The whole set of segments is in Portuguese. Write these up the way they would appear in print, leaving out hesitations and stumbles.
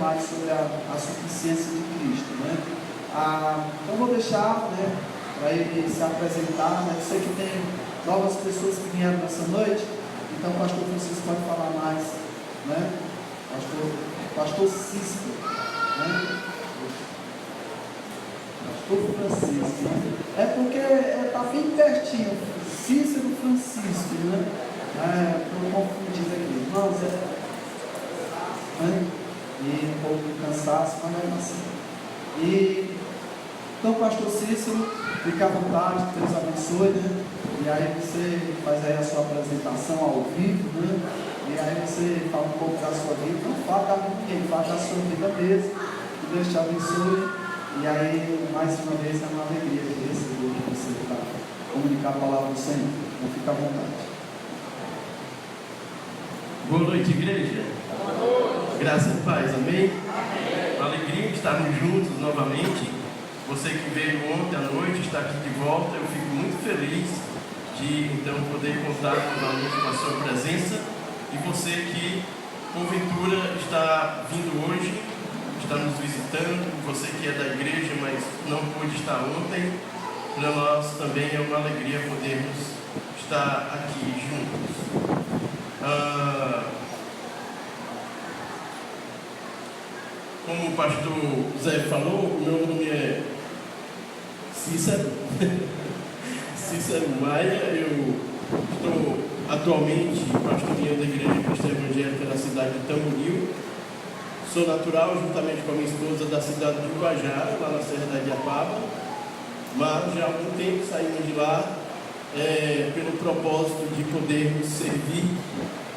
mais sobre a suficiência de Cristo, né? Então vou deixar, né, para ele se apresentar, né? Eu sei que tem novas pessoas que vieram nessa noite, então o pastor Francisco pode falar mais, né? Pastor Cícero, né? Pastor Francisco, né? É porque está bem pertinho, Cícero Francisco, né? Não confundir aqui, irmãos, né? E um pouco de cansaço, mas é assim. Então, pastor Cícero, fique à vontade, que Deus abençoe, né? E aí você faz aí a sua apresentação ao vivo, né? E aí você fala um pouco da sua vida. Não fala da vida de ninguém, fala da sua vida mesmo. Que Deus te abençoe. E aí, mais uma vez, é uma alegria de receber você para comunicar a palavra do Senhor. Então, fique à vontade. Boa noite, igreja. Boa noite. Graça e paz, amém? Amém. Uma alegria de estarmos juntos novamente. Você que veio ontem à noite, está aqui de volta. Eu fico muito feliz de então poder contar novamente com a sua presença. E você que porventura está vindo hoje, está nos visitando, você que é da igreja, mas não pôde estar ontem, para nós também é uma alegria podermos estar aqui juntos. Como o pastor Zé falou, meu nome é Cícero Maia. Eu estou atualmente pastoreando a Igreja Cristã Evangélica na cidade de Tamboril. Sou natural, juntamente com a minha esposa, da cidade de Ubajara, lá na Serra da Ibiapaba, mas já há algum tempo saímos de lá pelo propósito de podermos servir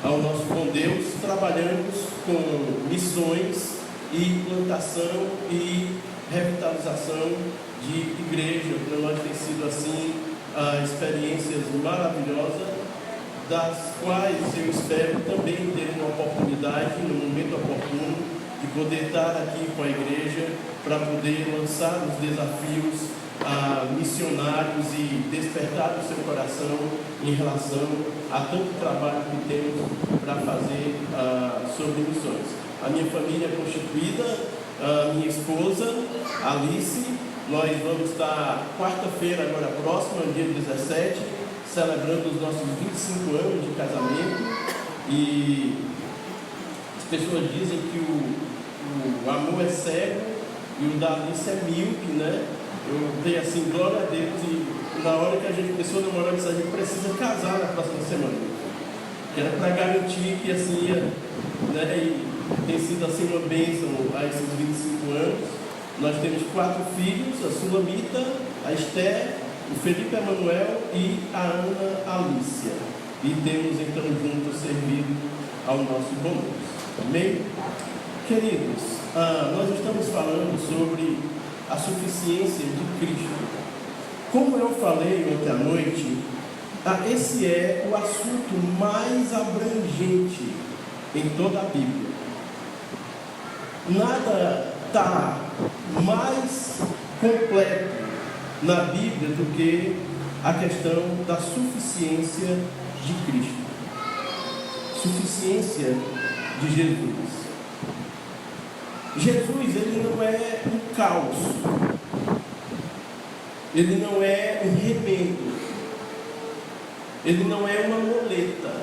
ao nosso bom Deus. Trabalhamos com missões e plantação e revitalização de igreja. Para nós tem sido assim experiências maravilhosas, das quais eu espero também ter uma oportunidade, no momento oportuno, de poder estar aqui com a igreja para poder lançar os desafios missionários e despertar o seu coração em relação a tanto trabalho que temos para fazer sobre missões. A minha família é constituída, a minha esposa, Alice. Nós vamos estar quarta-feira, agora próxima, dia 17, celebrando os nossos 25 anos de casamento. E as pessoas dizem que o amor é cego e o da Alice é míope, né? Eu dei assim, glória a Deus, e na hora que a gente começou a namorar, a gente precisa casar na próxima semana. Que era para garantir que assim ia, né? E tem sido assim uma bênção a esses 25 anos. Nós temos 4 filhos, a Sulamita, a Esther, o Felipe Emanuel e a Ana Alícia. E temos então juntos servido ao nosso bom Deus. Amém? Queridos, nós estamos falando sobre a suficiência de Cristo. Como eu falei ontem à noite, esse é o assunto mais abrangente em toda a Bíblia. Nada está mais completo na Bíblia do que a questão da suficiência de Cristo. Suficiência de Jesus. Jesus, ele não é um caos. Ele não é um remendo. Ele não é uma muleta.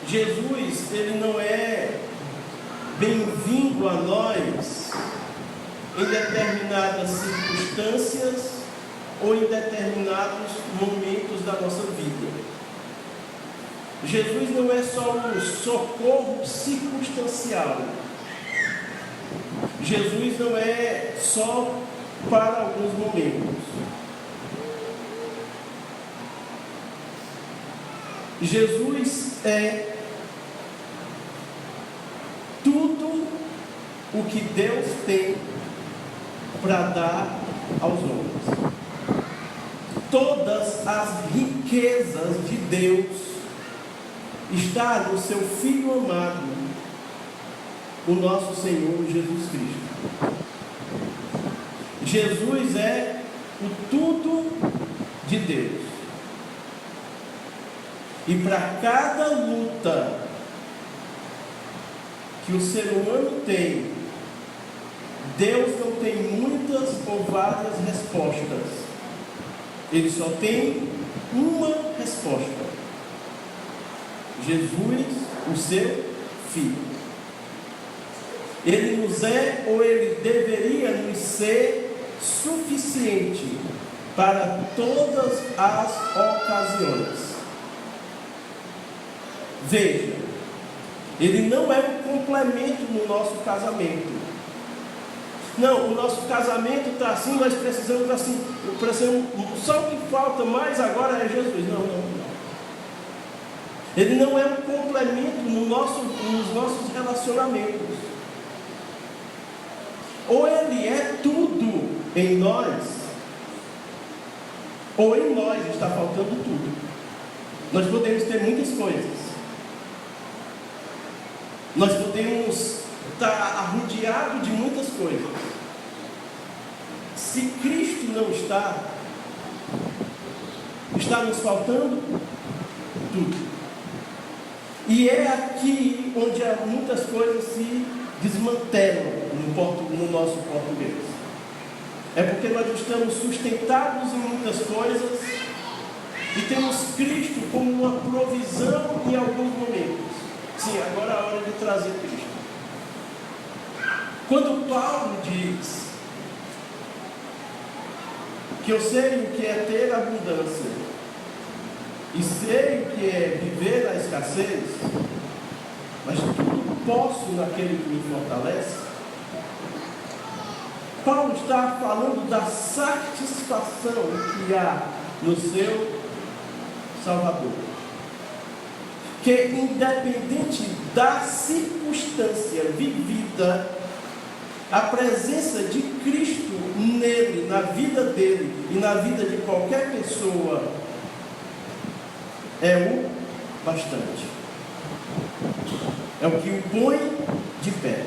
Jesus, ele não é bem-vindo a nós em determinadas circunstâncias ou em determinados momentos da nossa vida. Jesus não é só um socorro circunstancial. Jesus não é só para alguns momentos. Jesus é tudo o que Deus tem para dar aos homens. Todas as riquezas de Deus estão no seu Filho amado, o nosso Senhor Jesus Cristo. Jesus é o tudo de Deus. E para cada luta que o ser humano tem, Deus não tem muitas ou várias respostas. Ele só tem uma resposta: Jesus, o seu Filho. Ele nos é, ou ele deveria nos ser, suficiente para todas as ocasiões. Veja, ele não é um complemento no nosso casamento. Não, o nosso casamento está assim, nós precisamos assim, só o que falta mais agora é Jesus. Não. Ele não é um complemento nos nossos relacionamentos. Ou ele é tudo em nós, ou em nós está faltando tudo. Nós podemos ter muitas coisas. Nós podemos estar arrodeados de muitas coisas. Se Cristo não está nos faltando tudo. E é aqui onde muitas coisas se desmantelam no nosso português. É porque nós estamos sustentados em muitas coisas e temos Cristo como uma provisão em alguns momentos. Sim, agora é a hora de trazer Cristo. Quando Paulo diz que eu sei o que é ter abundância e sei o que é viver na escassez, mas tudo posso naquele que me fortalece, Paulo está falando da satisfação que há no seu Salvador, que independente da circunstância vivida, a presença de Cristo nele, na vida dele e na vida de qualquer pessoa é o bastante, é o que o põe de pé.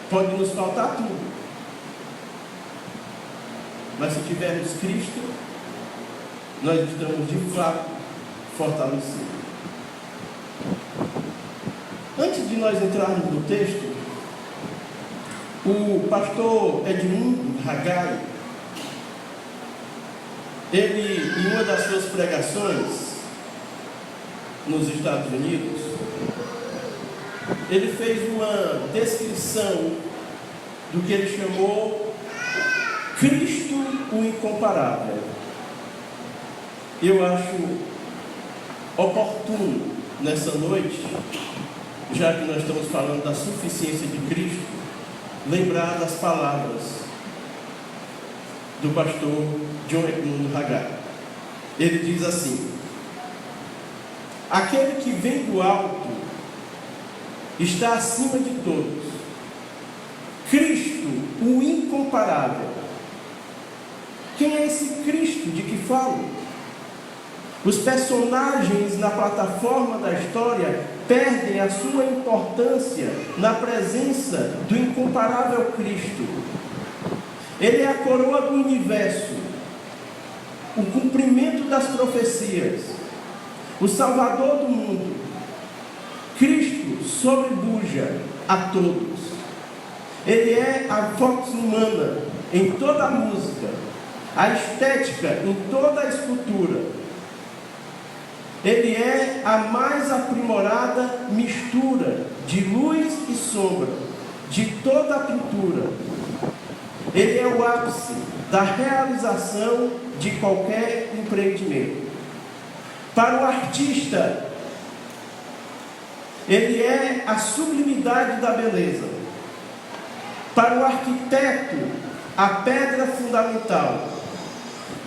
Pode nos faltar tudo, mas se tivermos Cristo, nós estamos de fato fortalecidos. Antes de nós entrarmos no texto, o pastor Edmundo Haggai, ele, em uma das suas pregações nos Estados Unidos, ele fez uma descrição do que ele chamou Cristo o Incomparável. Eu acho oportuno nessa noite, já que nós estamos falando da suficiência de Cristo, lembrar das palavras do pastor John Edmundo Haggai. Ele diz assim: aquele que vem do alto está acima de todos, Cristo, o incomparável. Quem é esse Cristo de que falo? Os personagens na plataforma da história perdem a sua importância na presença do incomparável Cristo. Ele é a coroa do universo, o cumprimento das profecias, o Salvador do mundo. Cristo sobrepuja a todos. Ele é a voz humana em toda a música, a estética em toda a escultura. Ele é a mais aprimorada mistura de luz e sombra de toda a pintura. Ele é o ápice da realização de qualquer empreendimento. Para o artista, ele é a sublimidade da beleza. Para o arquiteto, a pedra fundamental.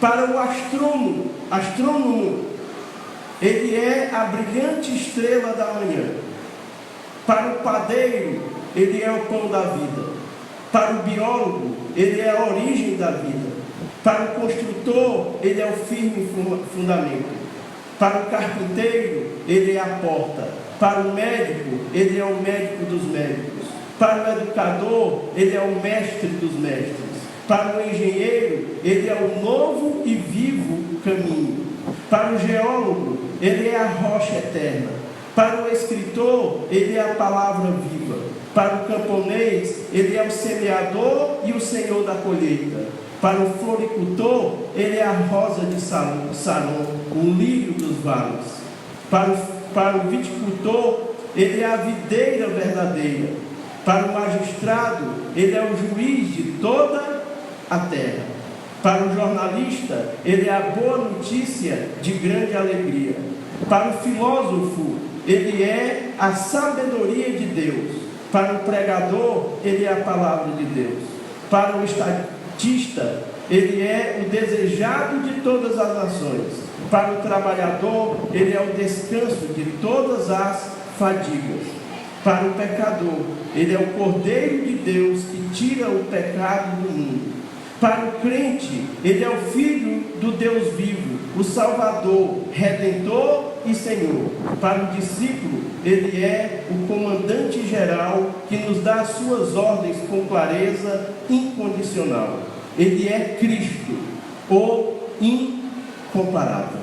Para o astrônomo, ele é a brilhante estrela da manhã. Para o padeiro, ele é o pão da vida. Para o biólogo, ele é a origem da vida. Para o construtor, ele é o firme fundamento. Para o carpinteiro, ele é a porta. Para o médico, ele é o médico dos médicos. Para o educador, ele é o mestre dos mestres. Para o engenheiro, ele é o novo e vivo caminho. Para o geólogo, ele é a rocha eterna. Para o escritor, ele é a palavra viva. Para o camponês, ele é o semeador e o senhor da colheita. Para o floricultor, ele é a rosa de Saron, o lírio dos vales. Para o viticultor, ele é a videira verdadeira. Para o magistrado, ele é o juiz de toda a terra. Para o jornalista, ele é a boa notícia de grande alegria. Para o filósofo, ele é a sabedoria de Deus. Para o pregador, ele é a palavra de Deus. Para o estatista, ele é o desejado de todas as nações. Para o trabalhador, ele é o descanso de todas as fadigas. Para o pecador, ele é o Cordeiro de Deus que tira o pecado do mundo. Para o crente, ele é o Filho do Deus vivo, o Salvador, Redentor e Senhor. Para o discípulo, ele é o comandante geral que nos dá as suas ordens com clareza incondicional. Ele é Cristo, o incomparável,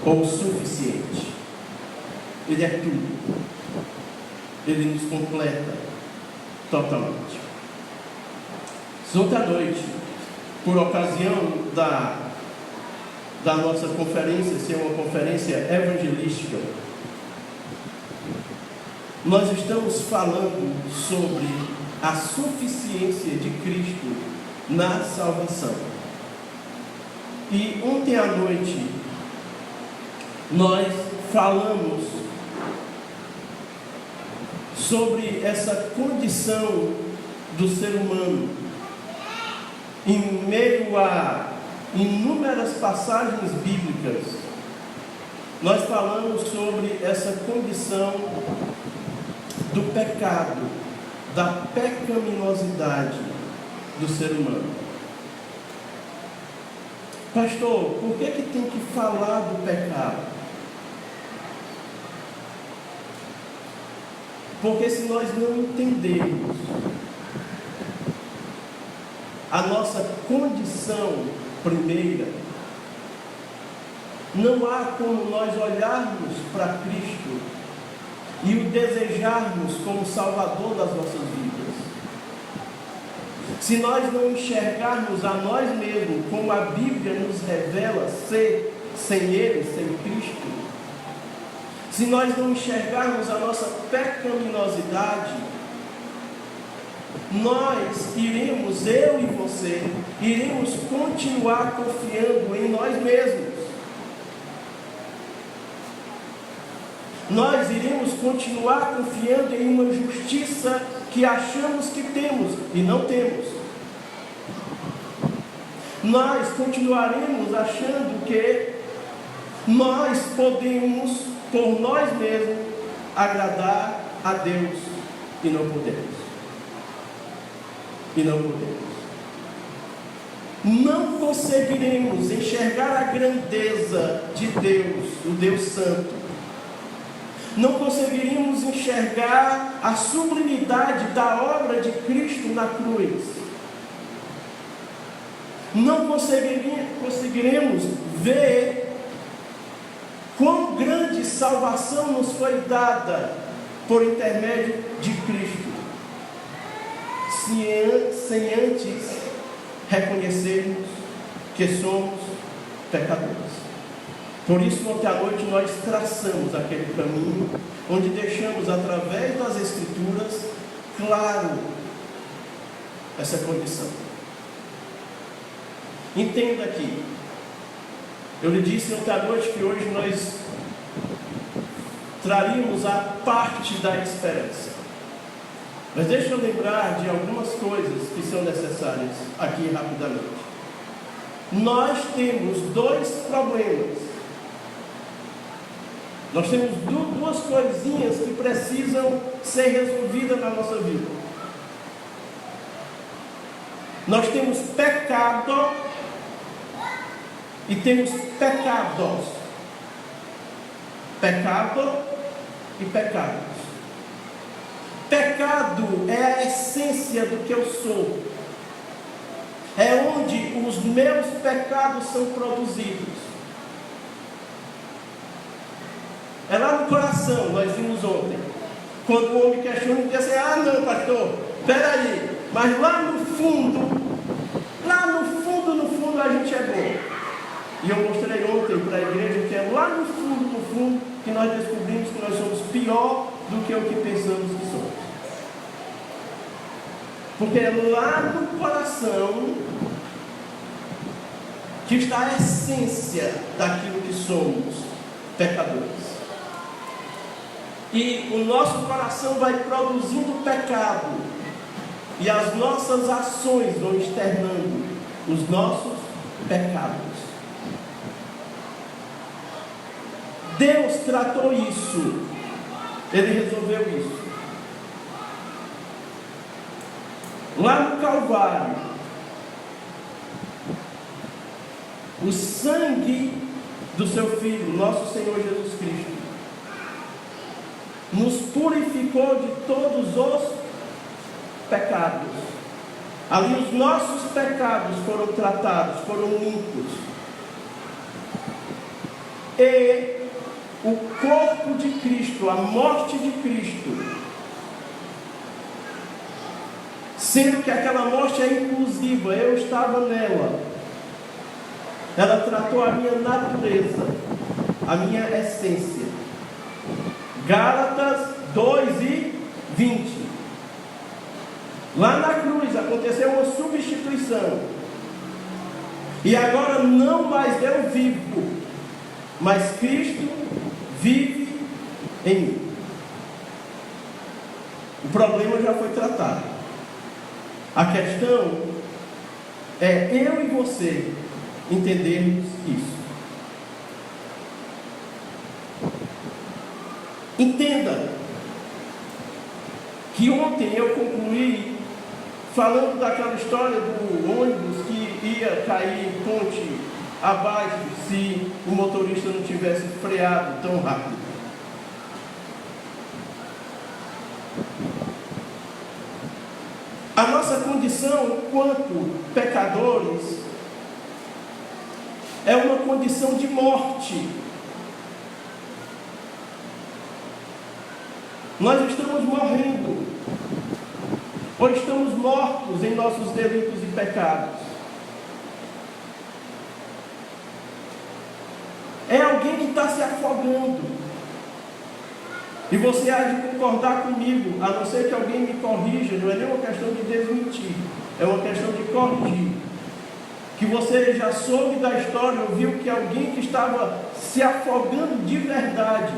ou suficiente. Ele é tudo. Ele nos completa totalmente. Ontem à noite, por ocasião da nossa conferência, ser uma conferência evangelística, nós estamos falando sobre a suficiência de Cristo na salvação. E ontem à noite, nós falamos sobre essa condição do ser humano, em meio a inúmeras passagens bíblicas. Nós falamos sobre essa condição do pecado, da pecaminosidade do ser humano. Pastor, por que tem que falar do pecado? Porque se nós não entendermos a nossa condição primeira, não há como nós olharmos para Cristo e o desejarmos como Salvador das nossas vidas. Se nós não enxergarmos a nós mesmos como a Bíblia nos revela ser sem Ele, sem Cristo, se nós não enxergarmos a nossa pecaminosidade, nós iremos, eu e você, iremos continuar confiando em nós mesmos. Nós iremos continuar confiando em uma justiça que achamos que temos e não temos. Nós continuaremos achando que nós podemos, por nós mesmos, agradar a Deus e não podemos. E não podemos. Não conseguiremos enxergar a grandeza de Deus, o Deus Santo. Não conseguiríamos enxergar a sublimidade da obra de Cristo na cruz. Não conseguiremos ver quão grande salvação nos foi dada por intermédio de Cristo, sem antes reconhecermos que somos pecadores. Por isso, ontem à noite, nós traçamos aquele caminho, onde deixamos, através das Escrituras, claro essa condição. Entenda aqui. Eu lhe disse ontem à noite que hoje nós traríamos a parte da esperança. Mas deixa eu lembrar de algumas coisas que são necessárias aqui rapidamente. Nós temos dois problemas. Nós temos duas coisinhas que precisam ser resolvidas na nossa vida. Nós temos pecado e temos pecados. Pecado e pecados. Pecado é a essência do que eu sou. É onde os meus pecados são produzidos. É lá no coração, nós vimos ontem. Quando o homem questiona, diz assim: ah, não, pastor, peraí, mas lá no fundo, a gente é bom. E eu mostrei ontem para a igreja que é lá no fundo, que nós descobrimos que nós somos pior do que o que pensamos que somos. Porque é lá no coração que está a essência daquilo que somos, pecadores. E o nosso coração vai produzindo pecado, e as nossas ações vão externando os nossos pecados. Deus tratou isso, Ele resolveu isso. Lá no Calvário, o sangue do seu Filho, nosso Senhor Jesus Cristo, nos purificou de todos os pecados. Ali os nossos pecados foram tratados, foram limpos. E o corpo de Cristo, a morte de Cristo, sendo que aquela morte é inclusiva, eu estava nela, ela tratou a minha natureza, a minha essência. Gálatas 2:20. Lá na cruz aconteceu uma substituição, e agora não mais eu vivo, mas Cristo vive em mim. O problema já foi tratado. A questão é eu e você entendermos isso. Entenda que ontem eu concluí falando daquela história do ônibus que ia cair ponte abaixo se o motorista não tivesse freado tão rápido. A nossa condição enquanto pecadores é uma condição de morte. Nós estamos morrendo, ou estamos mortos em nossos delitos e pecados. É alguém que está se afogando. E você há de concordar comigo, a não ser que alguém me corrija, não é nem uma questão de desmentir, é uma questão de corrigir. Que você já soube da história, ouviu que alguém que estava se afogando de verdade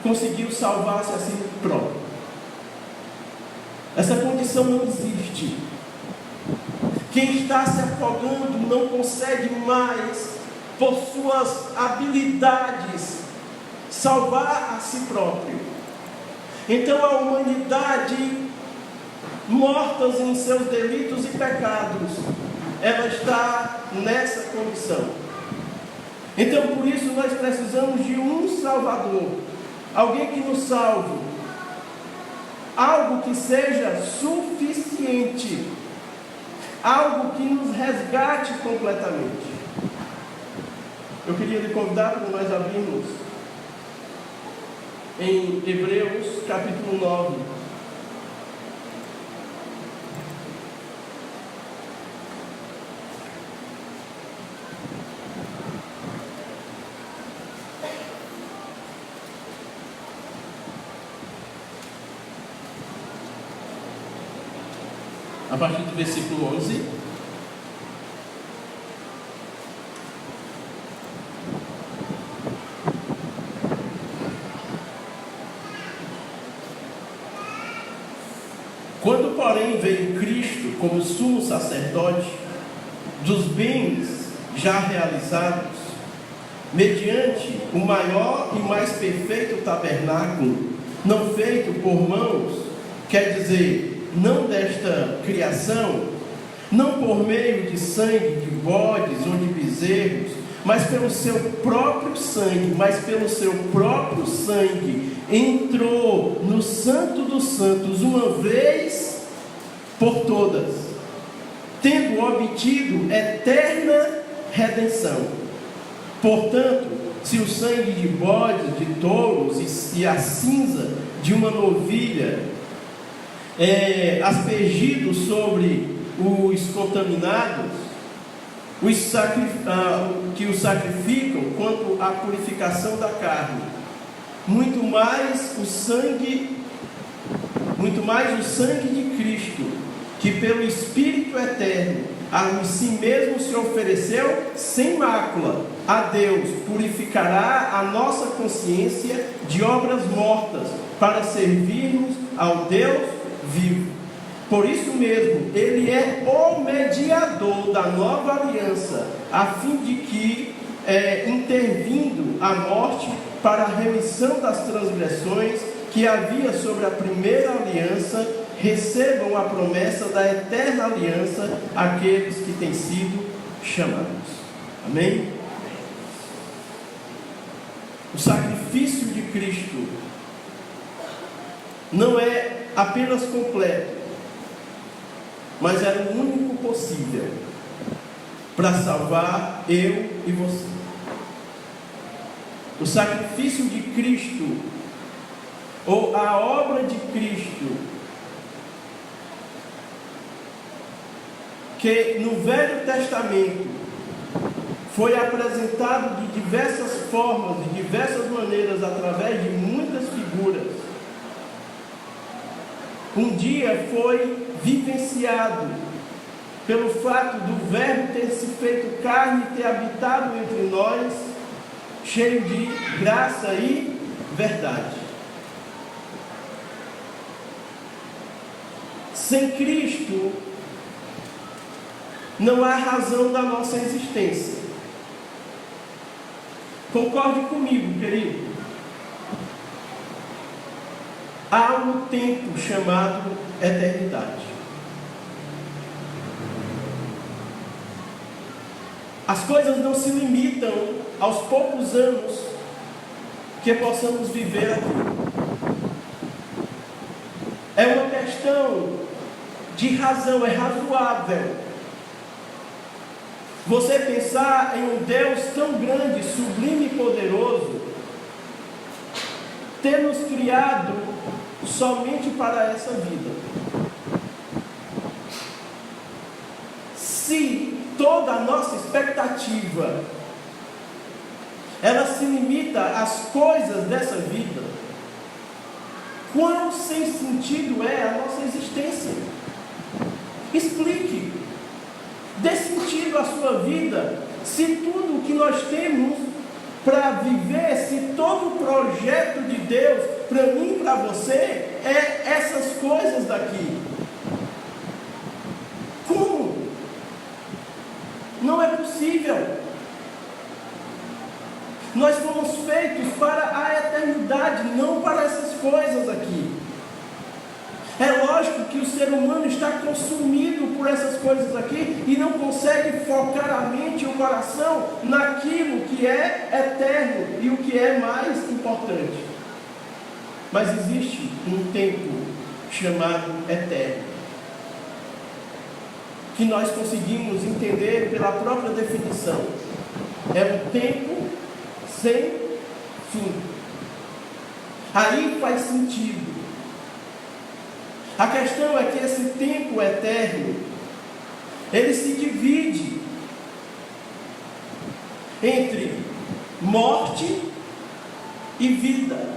conseguiu salvar-se a si próprio. Essa condição não existe. Quem está se afogando não consegue mais, por suas habilidades, salvar a si próprio. Então a humanidade, mortas em seus delitos e pecados, ela está nessa condição. Então por isso nós precisamos de um Salvador, alguém que nos salve, algo que seja suficiente, algo que nos resgate completamente. Eu queria lhe convidar para nós abrirmos em Hebreus capítulo 9. A partir do versículo 11. Quando, porém, veio Cristo como sumo sacerdote dos bens já realizados, mediante o maior e mais perfeito tabernáculo, não feito por mãos, quer dizer, não desta criação, não por meio de sangue de bodes ou de bezerros, mas pelo seu próprio sangue, entrou no Santo dos Santos uma vez por todas, tendo obtido eterna redenção. Portanto, se o sangue de bodes, de touros e a cinza de uma novilha aspergido sobre os contaminados, que os sacrificam quanto à purificação da carne, muito mais o sangue de Cristo, que pelo Espírito eterno a si mesmo se ofereceu sem mácula a Deus, purificará a nossa consciência de obras mortas, para servirmos ao Deus vivo. Por isso mesmo, Ele é o mediador da nova aliança, a fim de que, intervindo a morte para a remissão das transgressões que havia sobre a primeira aliança, recebam a promessa da eterna aliança aqueles que têm sido chamados. Amém? O sacrifício de Cristo não é apenas completo, mas era o único possível para salvar eu e você. O sacrifício de Cristo, ou a obra de Cristo, que no Velho Testamento foi apresentado de diversas formas, de diversas maneiras, através de muitas figuras, um dia foi vivenciado pelo fato do Verbo ter se feito carne e ter habitado entre nós, cheio de graça e verdade. Sem Cristo não há razão da nossa existência. Concorde comigo, querido. Há um tempo chamado eternidade. As coisas não se limitam aos poucos anos que possamos viver aqui. É uma questão de razão, é razoável você pensar em um Deus tão grande, sublime e poderoso, ter nos criado somente para essa vida. Se toda a nossa expectativa ela se limita às coisas dessa vida, quão sem sentido é a nossa existência? Explique. Dê sentido à sua vida, se tudo o que nós temos para viver, se todo o projeto de Deus para mim e para você é essas coisas daqui. Como? Não é possível. Nós fomos feitos para a eternidade, não para essas coisas aqui. É lógico que o ser humano está consumido por essas coisas aqui e não consegue focar a mente e o coração naquilo que é eterno e o que é mais importante. Mas existe um tempo chamado eterno, que nós conseguimos entender pela própria definição. É um tempo sem fim. Aí faz sentido. A questão é que esse tempo eterno, ele se divide entre morte e vida.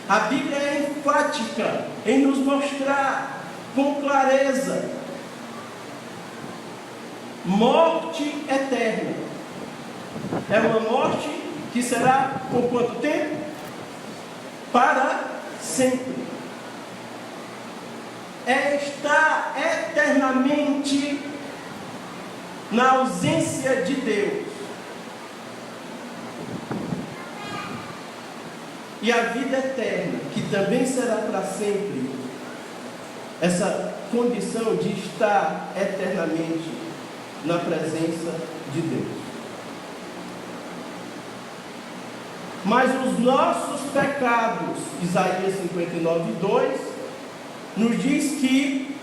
A Bíblia é enfática em nos mostrar com clareza: morte eterna. É uma morte que será por quanto tempo? Para sempre. É estar eternamente na ausência de Deus. E a vida eterna, que também será para sempre, essa condição de estar eternamente na presença de Deus. Mas os nossos pecados, Isaías 59:2, nos diz que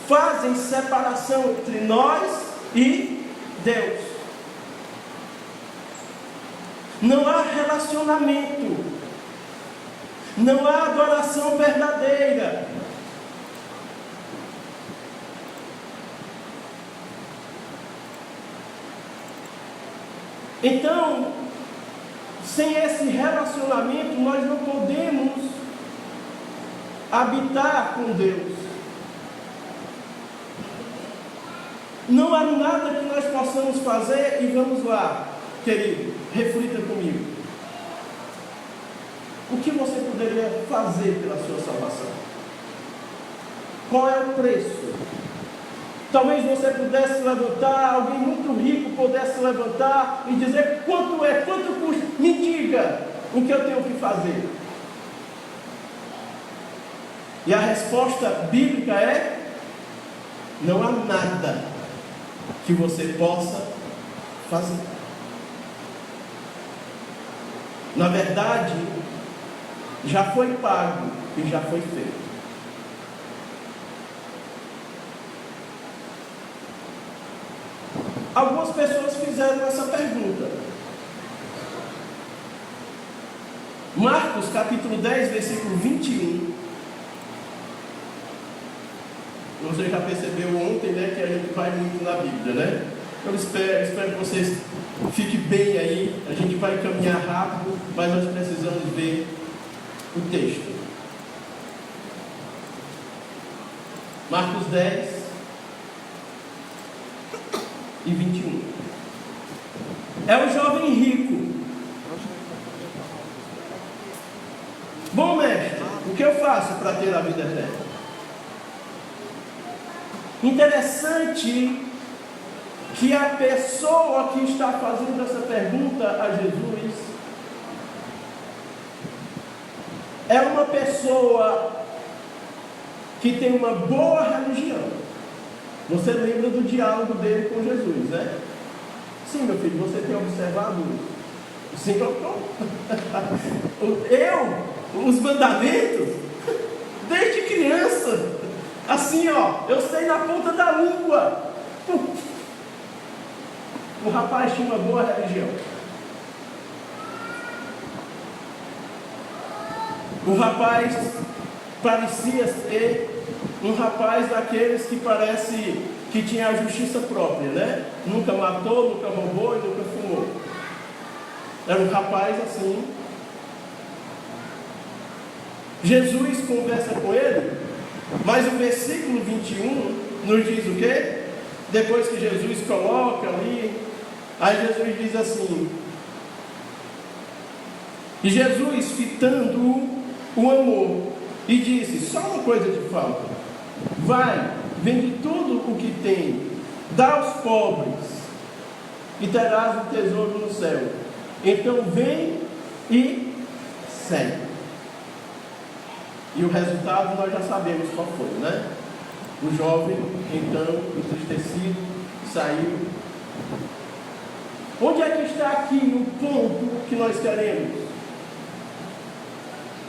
fazem separação entre nós e Deus. não há relacionamento, não há adoração verdadeira. Então, sem esse relacionamento, nós não podemos habitar com Deus. Não há nada que nós possamos fazer, e vamos lá, querido, reflita comigo. O que você poderia fazer pela sua salvação? Qual é o preço? Talvez você pudesse levantar, alguém muito rico pudesse levantar e dizer: quanto é, quanto custa? Me diga o que eu tenho que fazer. E a resposta bíblica é: não há nada que você possa fazer. Na verdade, já foi pago e já foi feito. Algumas pessoas fizeram essa pergunta. Marcos capítulo 10, versículo 21. Você já percebeu ontem, né, que a gente vai muito na Bíblia, né? Eu espero que vocês fiquem bem aí. A gente vai caminhar rápido, mas nós precisamos ver o texto. Marcos 10 e 21. É o jovem rico. Bom, mestre, o que eu faço para ter a vida eterna? Interessante que a pessoa que está fazendo essa pergunta a Jesus é uma pessoa que tem uma boa religião. Você lembra do diálogo dele com Jesus, né? Sim, meu filho, você tem observado? Sim, os mandamentos, desde criança, assim, ó, eu sei na ponta da língua. O rapaz tinha uma boa religião. O rapaz parecia ser um rapaz daqueles que parece que tinha a justiça própria, né? Nunca matou, nunca roubou e nunca fumou. Era um rapaz assim. Jesus conversa com ele, mas o versículo 21 nos diz o quê? Depois que Jesus coloca ali, aí Jesus diz assim: e Jesus, fitando o amor, e disse: só uma coisa te falta, vai, vende tudo o que tem, dá aos pobres, e terás um tesouro no céu. Então vem e segue. E o resultado nós já sabemos qual foi, né? O jovem, então, entristecido, saiu. Onde é que está aqui o ponto que nós queremos?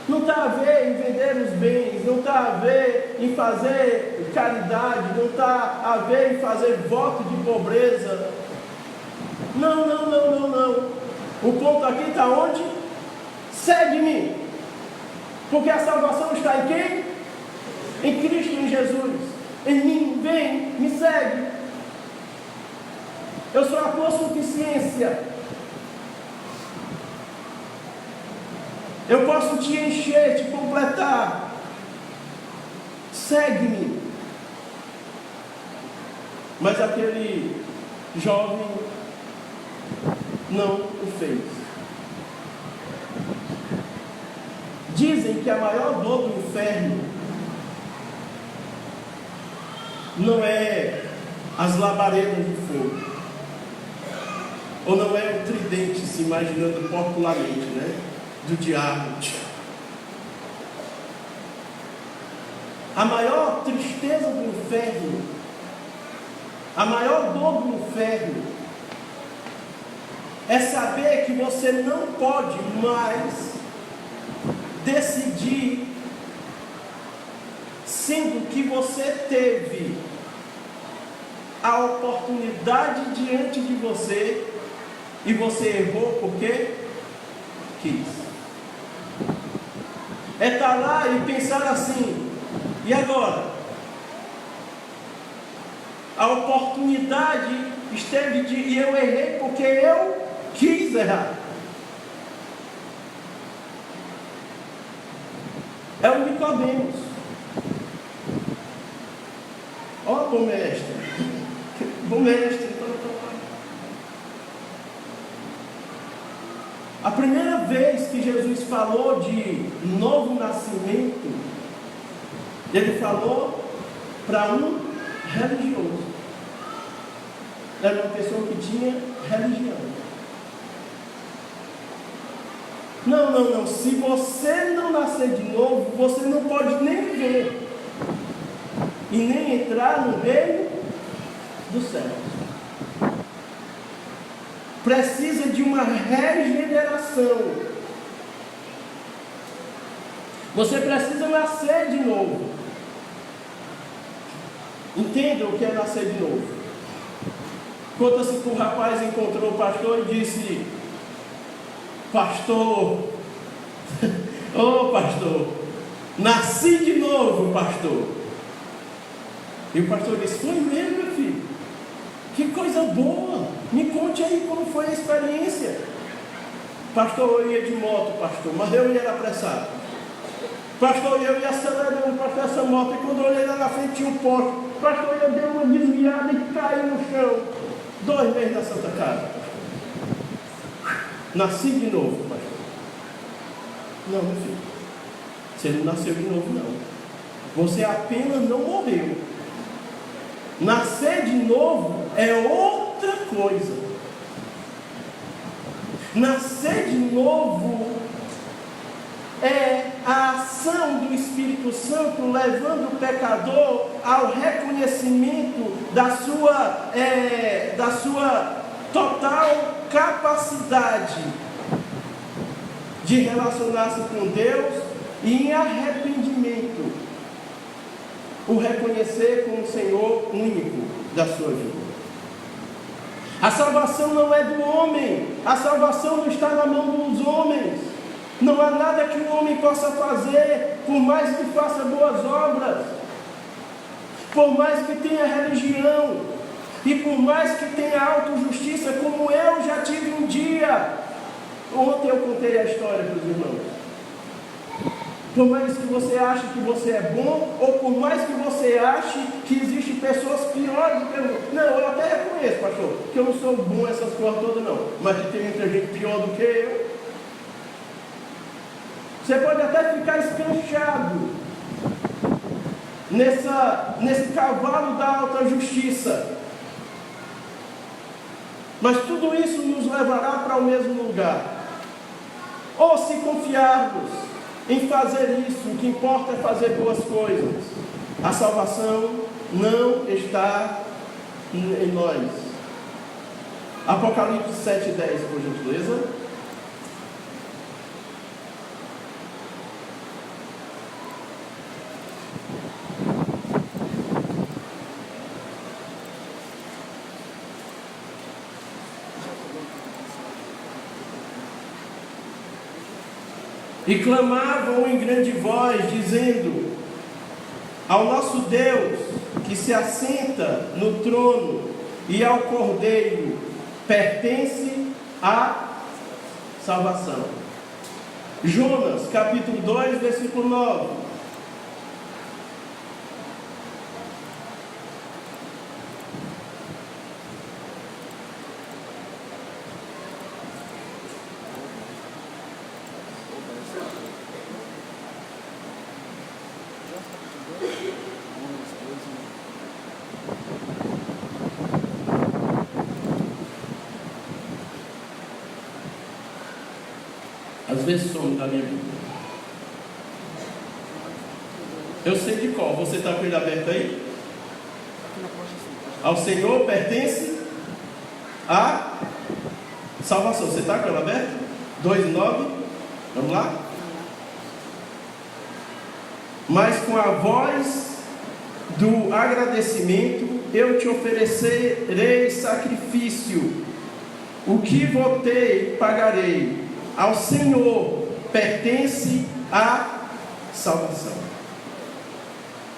Não está a ver em vender os bens, não está a ver em fazer caridade, não está a ver em fazer voto de pobreza. Não. O ponto aqui está onde? Segue-me. Porque a salvação está em quem? Em Cristo, em Jesus. Em mim, vem, me segue. Eu sou a tua suficiência. Eu posso te encher, te completar. Segue-me. Mas aquele jovem não o fez. Dizem que a maior dor do inferno não é as labaredas de fogo, ou não é o tridente se imaginando popularmente, né? Do diabo. A maior tristeza do inferno, a maior dor do inferno é saber que você não pode mais decidir, sendo que você teve a oportunidade diante de você e você errou. Por quê? quis. É estar lá e pensar assim: e agora? A oportunidade esteve e eu errei porque eu quis errar. É o Nicodemos. Ó, bom mestre. Bom mestre. A primeira vez que Jesus falou de novo nascimento, ele falou para um religioso. Era uma pessoa que tinha religião. Não. Se você não nascer de novo, você não pode nem ver e nem entrar no reino dos céus. Precisa de uma regeneração. Você precisa nascer de novo. Entenda o que é nascer de novo. Conta-se que o rapaz encontrou o pastor e disse: pastor, pastor, nasci de novo, pastor. E o pastor disse: foi mesmo, meu filho? Que coisa boa! Me conte aí como foi a experiência. Pastor, eu ia de moto, pastor, mas eu ia apressado. Pastor, eu ia acelerando para essa moto, e quando eu olhei lá na frente tinha um poste. Pastor, eu dei uma desviada e caí no chão. 2 meses na Santa Casa. Nasci de novo, pastor. Não, meu filho, você não nasceu de novo, não. Você apenas não morreu. Nascer de novo é outra coisa. Nascer de novo é a ação do Espírito Santo levando o pecador ao reconhecimento da sua total capacidade de relacionar-se com Deus e em arrependimento o reconhecer como o Senhor único da sua vida. A salvação não é do homem, a salvação não está na mão dos homens. Não há nada que o homem possa fazer, por mais que faça boas obras, por mais que tenha religião, e por mais que tenha autojustiça, como eu já tive um dia. Ontem eu contei a história para os irmãos. Por mais que você ache que você é bom, ou por mais que você ache que existem pessoas piores do que eu. Não, eu até reconheço, pastor, que eu não sou bom essas coisas todas não, mas que tem muita gente pior do que eu. Você pode até ficar escanchado nesse cavalo da alta justiça, mas tudo isso nos levará para o mesmo lugar. Ou se confiarmos em fazer isso, o que importa é fazer boas coisas. A salvação não está em nós. Apocalipse 7:10, por gentileza. E clamavam em grande voz, dizendo: ao nosso Deus, que se assenta no trono, e ao Cordeiro, pertence a salvação. Jonas, capítulo 2, versículo 9. Às vezes some da minha Bíblia. Eu sei de qual. Você está com ele aberto aí? Ao Senhor pertence a salvação. Você está com ele aberto? 2:9. Vamos lá? Mas com a voz do agradecimento eu te oferecerei sacrifício. O que votei, pagarei. ao Senhor pertence a salvação.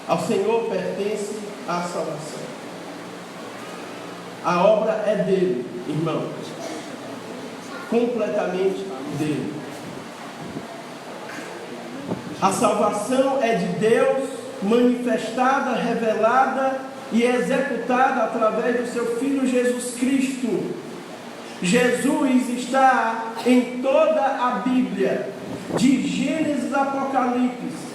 Ao Senhor pertence a salvação. A obra é dele, irmãos. Completamente dele. A salvação é de Deus, manifestada, revelada e executada através do seu Filho Jesus Cristo. Jesus está em toda a Bíblia, de Gênesis a Apocalipse.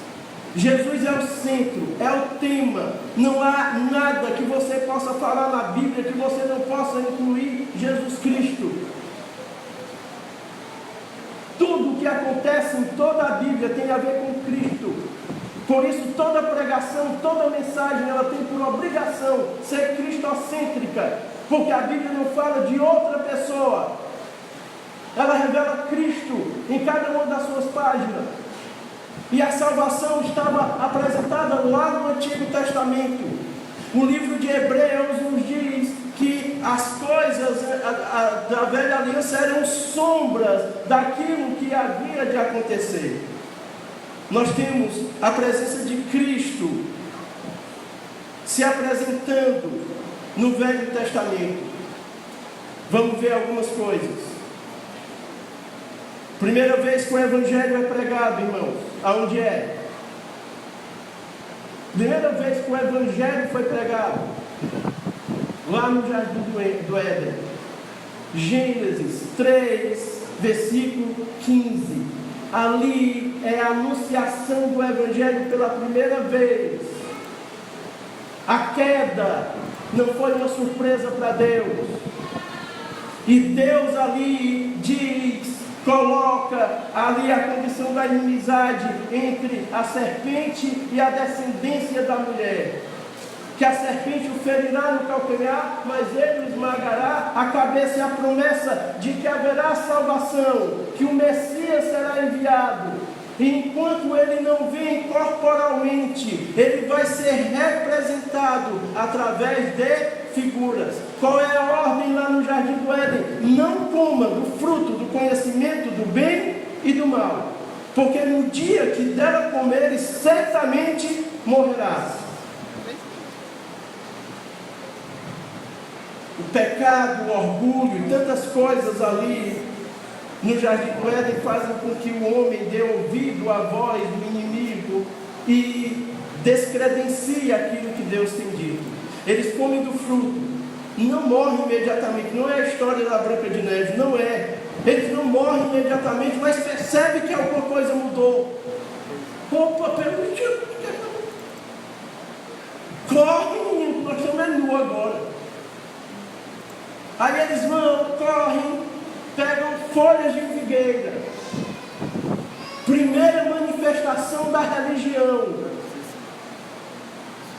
Jesus é o centro, é o tema. Não há nada que você possa falar na Bíblia que você não possa incluir Jesus Cristo. Tudo que acontece em toda a Bíblia tem a ver com Cristo. Por isso toda pregação, toda mensagem, ela tem por obrigação ser cristocêntrica, porque a Bíblia não fala de outra pessoa. Ela revela Cristo em cada uma das suas páginas. E a salvação estava apresentada lá no Antigo Testamento. O livro de Hebreus nos diz que as coisas da velha aliança eram sombras daquilo que havia de acontecer. Nós temos a presença de Cristo se apresentando no Velho Testamento. Vamos ver algumas coisas. Primeira vez que o Evangelho é pregado, irmãos, aonde é? Primeira vez que o Evangelho foi pregado, lá no Jardim do Éden. Gênesis 3, versículo 15. Ali é a anunciação do Evangelho pela primeira vez. A queda não foi uma surpresa para Deus. E Deus ali coloca ali a condição da inimizade entre a serpente e a descendência da mulher. Que a serpente o ferirá no calcanhar, mas ele o esmagará a cabeça, e a promessa de que haverá salvação, que o Messias será enviado. E enquanto ele não vem corporalmente, ele vai ser representado através de figuras. Qual é a ordem lá no Jardim do Éden? Não coma do fruto do conhecimento do bem e do mal, porque no dia que dela comeres, certamente morrerás. O pecado, o orgulho e tantas coisas ali no Jardim do Éden fazem com que o homem dê ouvido à voz do inimigo e descredencie aquilo que Deus tem dito. Eles comem do fruto, não morrem imediatamente. Não é a história da Branca de Neve, não é. Eles não morrem imediatamente, mas percebem que alguma coisa mudou. Opa, pergunta. Corre, menino, nós estamos nu agora. Aí eles vão, correm, pegam folhas de figueira. Primeira manifestação da religião.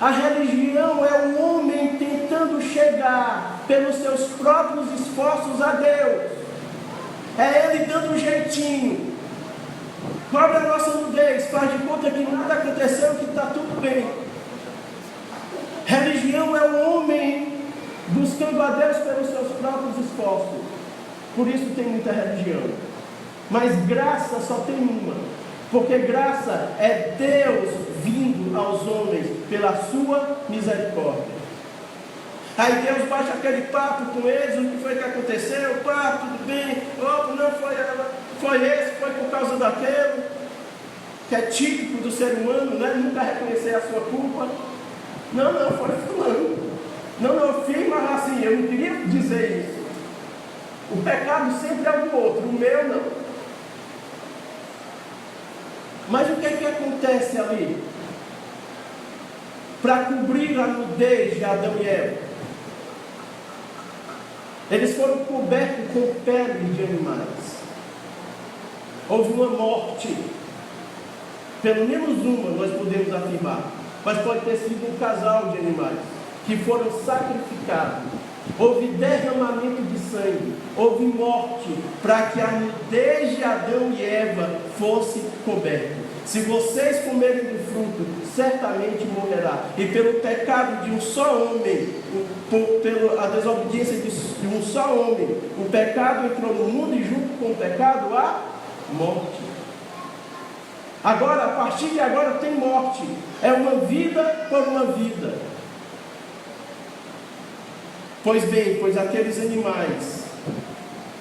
A religião é o homem tentando chegar pelos seus próprios esforços a Deus. É ele dando um jeitinho. Cobre a nossa nudez, faz de conta que nada aconteceu, que está tudo bem. Religião é o homem buscando a Deus pelos seus próprios esforços. Por isso tem muita religião. Mas graça só tem uma. Porque graça é Deus vindo aos homens pela sua misericórdia. Aí Deus bate aquele papo com eles, o que foi que aconteceu? Pá, tudo bem, não foi ela, foi esse, foi por causa daquele, que é típico do ser humano, né? Nunca reconhecer a sua culpa. Não, foi fulano. Não, eu fiz, mas assim, eu não queria dizer isso. O pecado sempre é do outro, o meu não. Mas o que é que acontece ali? Para cobrir a nudez de Adão e Eva, eles foram cobertos com pele de animais. Houve uma morte, pelo menos uma nós podemos afirmar, mas pode ter sido um casal de animais que foram sacrificados. Houve derramamento de sangue, houve morte, para que a nudez de Adão e Eva fosse coberta. Se vocês comerem do fruto, certamente morrerá. E pelo pecado de um só homem, pela desobediência de um só homem, o pecado entrou no mundo, e junto com o pecado a morte. Agora, a partir de agora tem morte. É uma vida por uma vida. Pois bem, pois aqueles animais,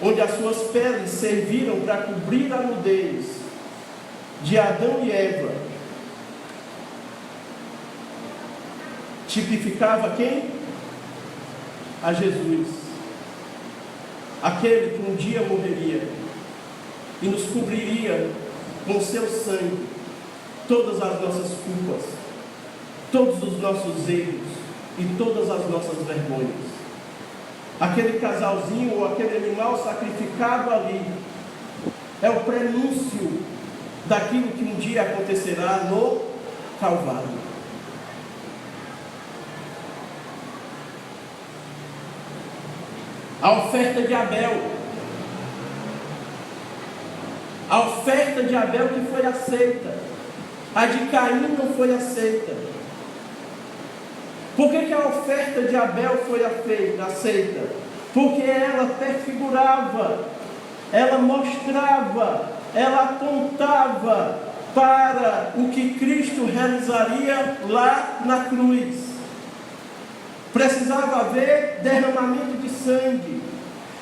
onde as suas peles serviram para cobrir a nudez de Adão e Eva, tipificava quem? A Jesus, aquele que um dia morreria e nos cobriria com seu sangue todas as nossas culpas, todos os nossos erros e todas as nossas vergonhas. Aquele casalzinho ou aquele animal sacrificado ali é o prenúncio daquilo que um dia acontecerá no Calvário. A oferta de Abel. A oferta de Abel que foi aceita. A de Caim não foi aceita. Por que a oferta de Abel foi aceita? Porque ela prefigurava, ela mostrava, ela apontava para o que Cristo realizaria lá na cruz. Precisava haver derramamento de sangue.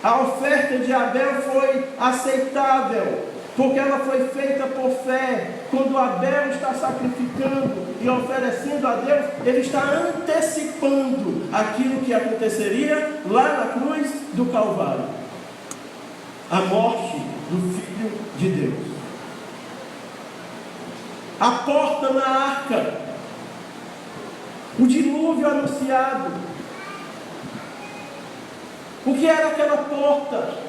A oferta de Abel foi aceitável, porque ela foi feita por fé. Quando Abel está sacrificando e oferecendo a Deus, ele está antecipando aquilo que aconteceria lá na cruz do Calvário. A morte do Filho de Deus. A porta na arca. O dilúvio anunciado. O que era aquela porta?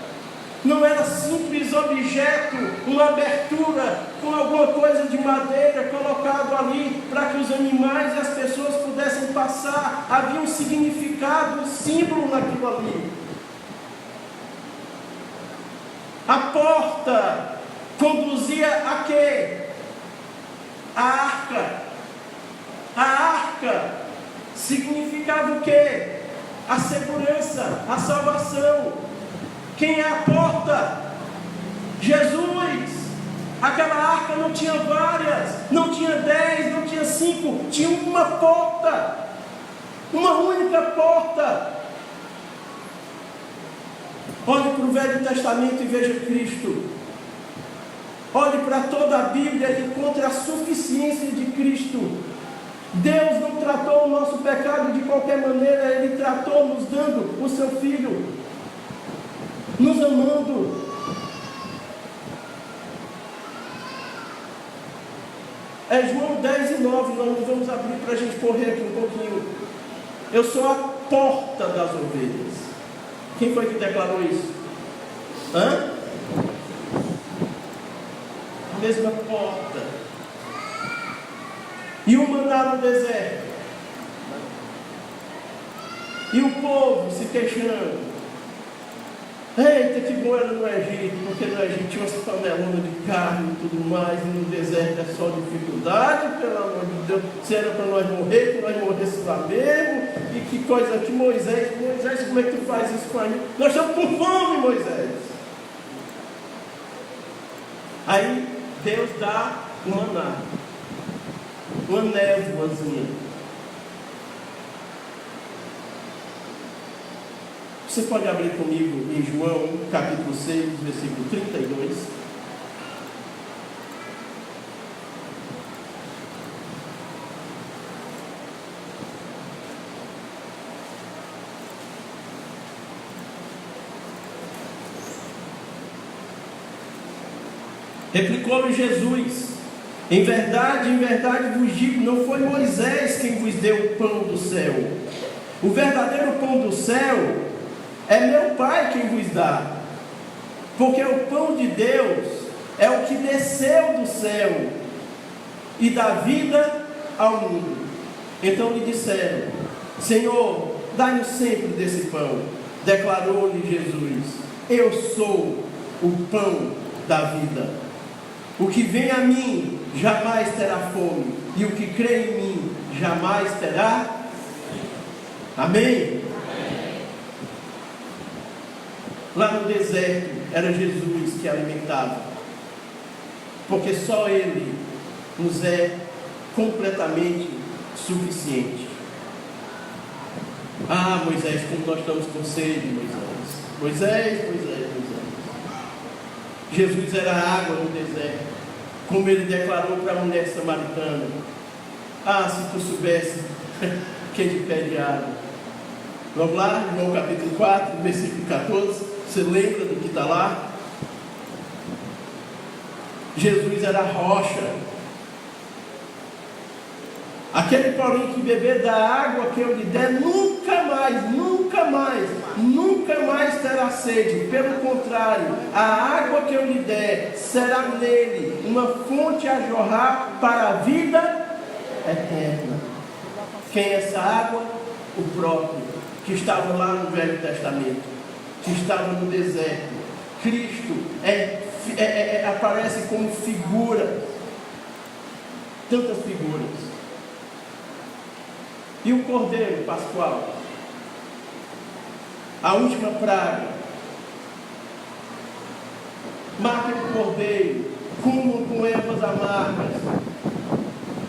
Não era simples objeto, uma abertura com alguma coisa de madeira colocado ali para que os animais e as pessoas pudessem passar. Havia um significado, um símbolo naquilo ali. A porta conduzia a quê? A arca. A arca significava o quê? A segurança, a salvação. Quem é a porta? Jesus. Aquela arca não tinha várias, não tinha 10, não tinha 5, tinha uma porta, uma única porta. Olhe para o Velho Testamento e veja Cristo. Olhe para toda a Bíblia e encontre a suficiência de Cristo. Deus não tratou o nosso pecado de qualquer maneira, Ele tratou nos dando o seu Filho, nos amando. É João 10:9, nós não vamos abrir para a gente correr aqui um pouquinho. Eu sou a porta das ovelhas. Quem foi que declarou isso? Hã? A mesma porta. E o maná no deserto. E o povo se queixando. Eita, que bom era no Egito, porque no Egito tinha umas panelonas de carne e tudo mais, e no deserto é só dificuldade, pelo amor de Deus, se era para nós morrer, que nós morrêssemos lá mesmo, e que coisa que Moisés, como é que tu faz isso com a gente? Nós estamos com fome, Moisés. Aí Deus dá o maná, uma névoazinha. Você pode abrir comigo em João, capítulo 6, versículo 32. Replicou-lhe Jesus: em verdade vos digo, não foi Moisés quem vos deu o pão do céu. O verdadeiro pão do céu é meu Pai quem vos dá, porque o pão de Deus é o que desceu do céu e dá vida ao mundo. Então lhe disseram: Senhor, dai-nos sempre desse pão. Declarou-lhe Jesus: eu sou o pão da vida. O que vem a mim jamais terá fome, e o que crê em mim jamais terá. Amém? Lá no deserto era Jesus que alimentava. porque só Ele nos é completamente suficiente. Ah, Moisés, como nós estamos com sede, Moisés. Jesus era água no deserto, como ele declarou para a mulher samaritana. Ah, se tu soubesse quem te pede água. Vamos lá, João capítulo 4, versículo 14. Você lembra do que está lá? Jesus era a rocha. Aquele, porém, que beber da água que eu lhe der, nunca mais terá sede. Pelo contrário, a água que eu lhe der será nele uma fonte a jorrar para a vida eterna. Quem é essa água? O próprio, que estava lá no Velho Testamento, que estava no deserto. Cristo aparece como figura, tantas figuras. E o cordeiro pascual, a última praga, mate o cordeiro, comam com ervas amargas,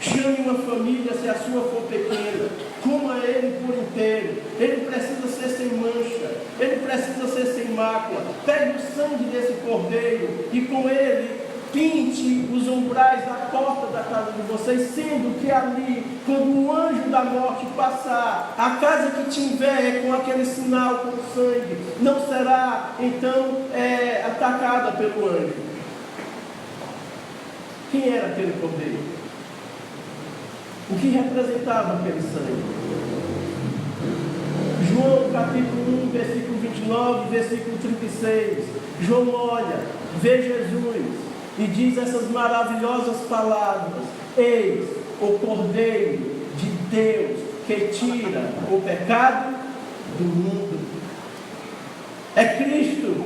chame uma família se a sua for pequena, coma ele por inteiro. Ele precisa ser sem mancha, ele precisa ser sem mácula. Pegue o sangue desse cordeiro e com ele pinte os umbrais da porta da casa de vocês, sendo que ali, quando o anjo da morte passar, a casa que tiver com aquele sinal com sangue, não será então atacada pelo anjo. Quem era aquele cordeiro? O que representava aquele sangue? João capítulo 1, versículo 29, versículo 36. João olha, vê Jesus e diz essas maravilhosas palavras: eis o Cordeiro de Deus que tira o pecado do mundo. É Cristo.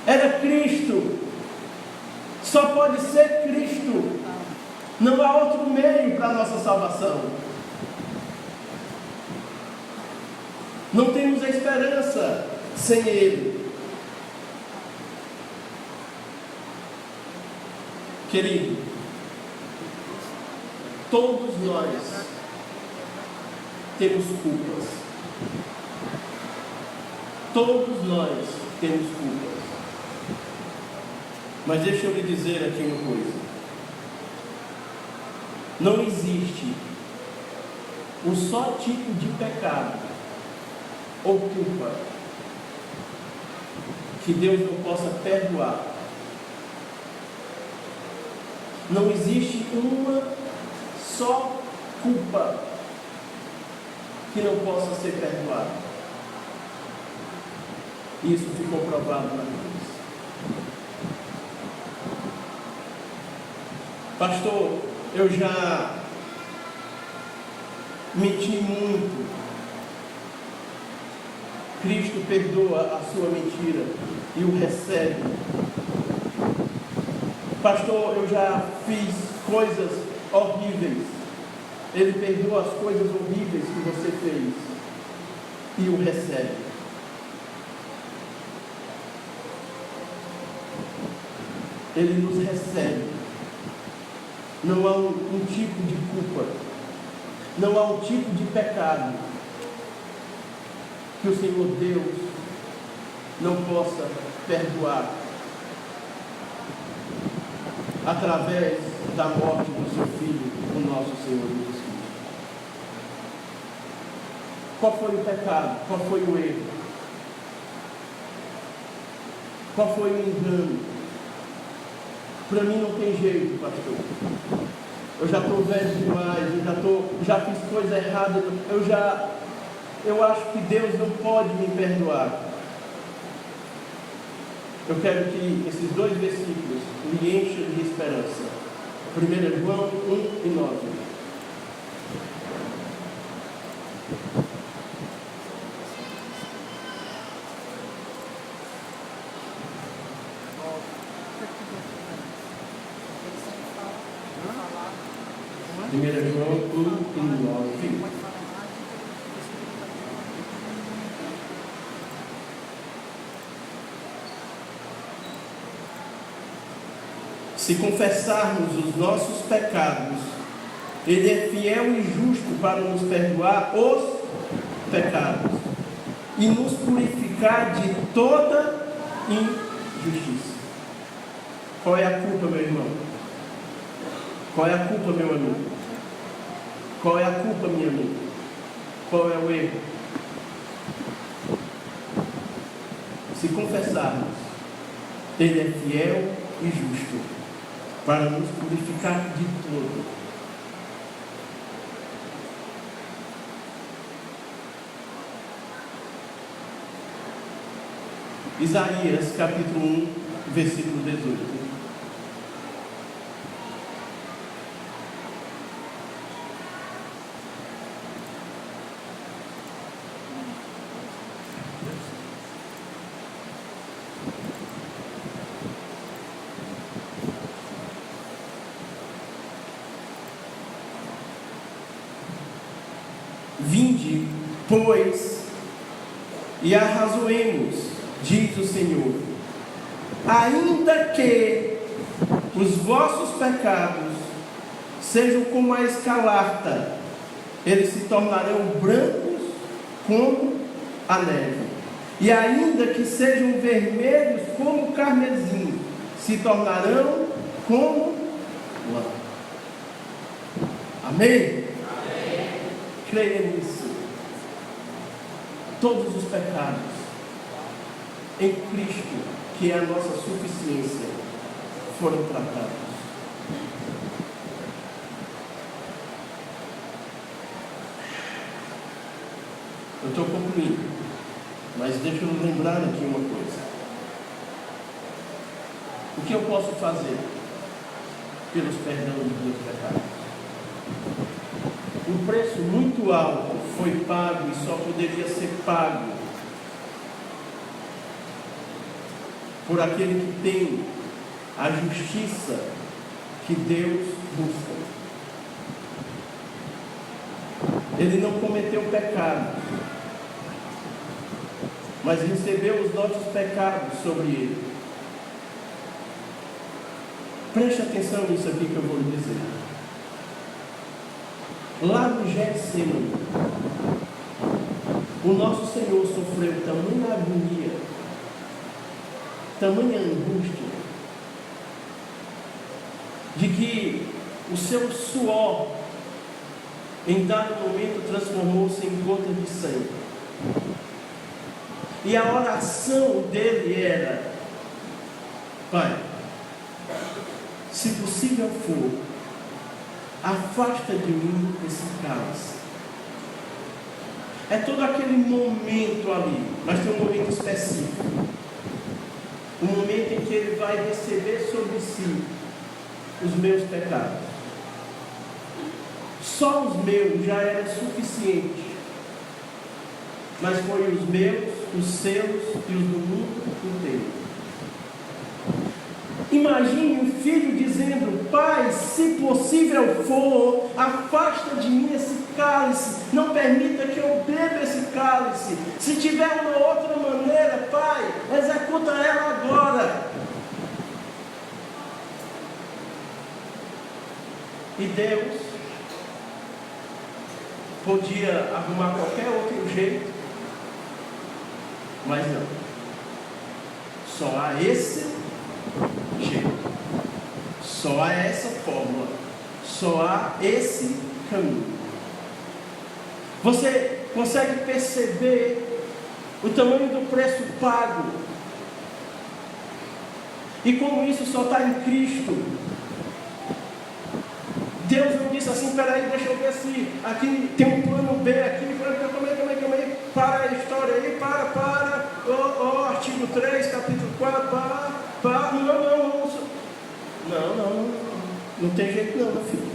Era Cristo. Só pode ser Cristo. Não há outro meio para a nossa salvação. Não temos esperança sem Ele. Querido, todos nós temos culpas. Todos nós temos culpas. Mas deixa eu lhe dizer aqui uma coisa. Não existe um só tipo de pecado ou culpa que Deus não possa perdoar. Não existe uma só culpa que não possa ser perdoada. Isso ficou provado na cruz. Pastor, eu já menti muito. Cristo perdoa a sua mentira e o recebe. Pastor, eu já fiz coisas horríveis. Ele perdoa as coisas horríveis que você fez e o recebe. Ele nos recebe. Não há um tipo de culpa, não há um tipo de pecado que o Senhor Deus não possa perdoar através da morte do seu Filho, o nosso Senhor Jesus Cristo. Qual foi o pecado? Qual foi o erro? Qual foi o engano? Para mim não tem jeito, pastor. Eu já estou velho demais, já fiz coisa errada, eu acho que Deus não pode me perdoar. Eu quero que esses dois versículos me encham de esperança. 1 João 1 e 9. João 1 e 9. se confessarmos os nossos pecados, Ele é fiel e justo para nos perdoar os pecados e nos purificar de toda injustiça. Qual é a culpa, meu irmão? Qual é a culpa, meu amigo? Qual é a culpa, minha amiga? Qual é o erro? Se confessarmos, Ele é fiel e justo para nos purificar de todo. Isaías capítulo 1, versículo 18. Vinde, pois, e arrazoemos, diz o Senhor, ainda que os vossos pecados sejam como a escarlata, eles se tornarão brancos como a neve, e ainda que sejam vermelhos como o carmesim, se tornarão como lã. Amém? Creia nisso. Todos os pecados em Cristo, que é a nossa suficiência, foram tratados. Eu estou concluindo, mas deixa eu lembrar aqui uma coisa. O que eu posso fazer pelos perdão dos meus pecados? Um preço muito alto foi pago e só poderia ser pago por aquele que tem a justiça que Deus busca. Ele não cometeu pecado, mas recebeu os nossos pecados sobre ele. Preste atenção nisso aqui que eu vou lhe dizer. Lá no Getsemane, o nosso Senhor sofreu tamanha agonia, tamanha angústia, de que o seu suor, em dado momento, transformou-se em gotas de sangue. E a oração dele era: Pai, se possível for, afasta de mim esse cálice. É todo aquele momento ali, mas tem um momento específico. Um momento em que ele vai receber sobre si os meus pecados. Só os meus já era suficiente, mas foi os meus, os seus e os do mundo inteiro. Imagine um filho dizendo: Pai, se possível for, afasta de mim esse cálice, não permita que eu beba esse cálice. Se tiver uma outra maneira, Pai, executa ela agora. E Deus podia arrumar qualquer outro jeito, mas não. Só há esse jeito, só há essa fórmula, só há esse caminho. Você consegue perceber o tamanho do preço pago e como isso só está em Cristo? Deus não disse assim: peraí, deixa eu ver se aqui tem um plano B aqui, calma aí, para a história aí, artigo 3, capítulo 4, não tem jeito não, meu filho.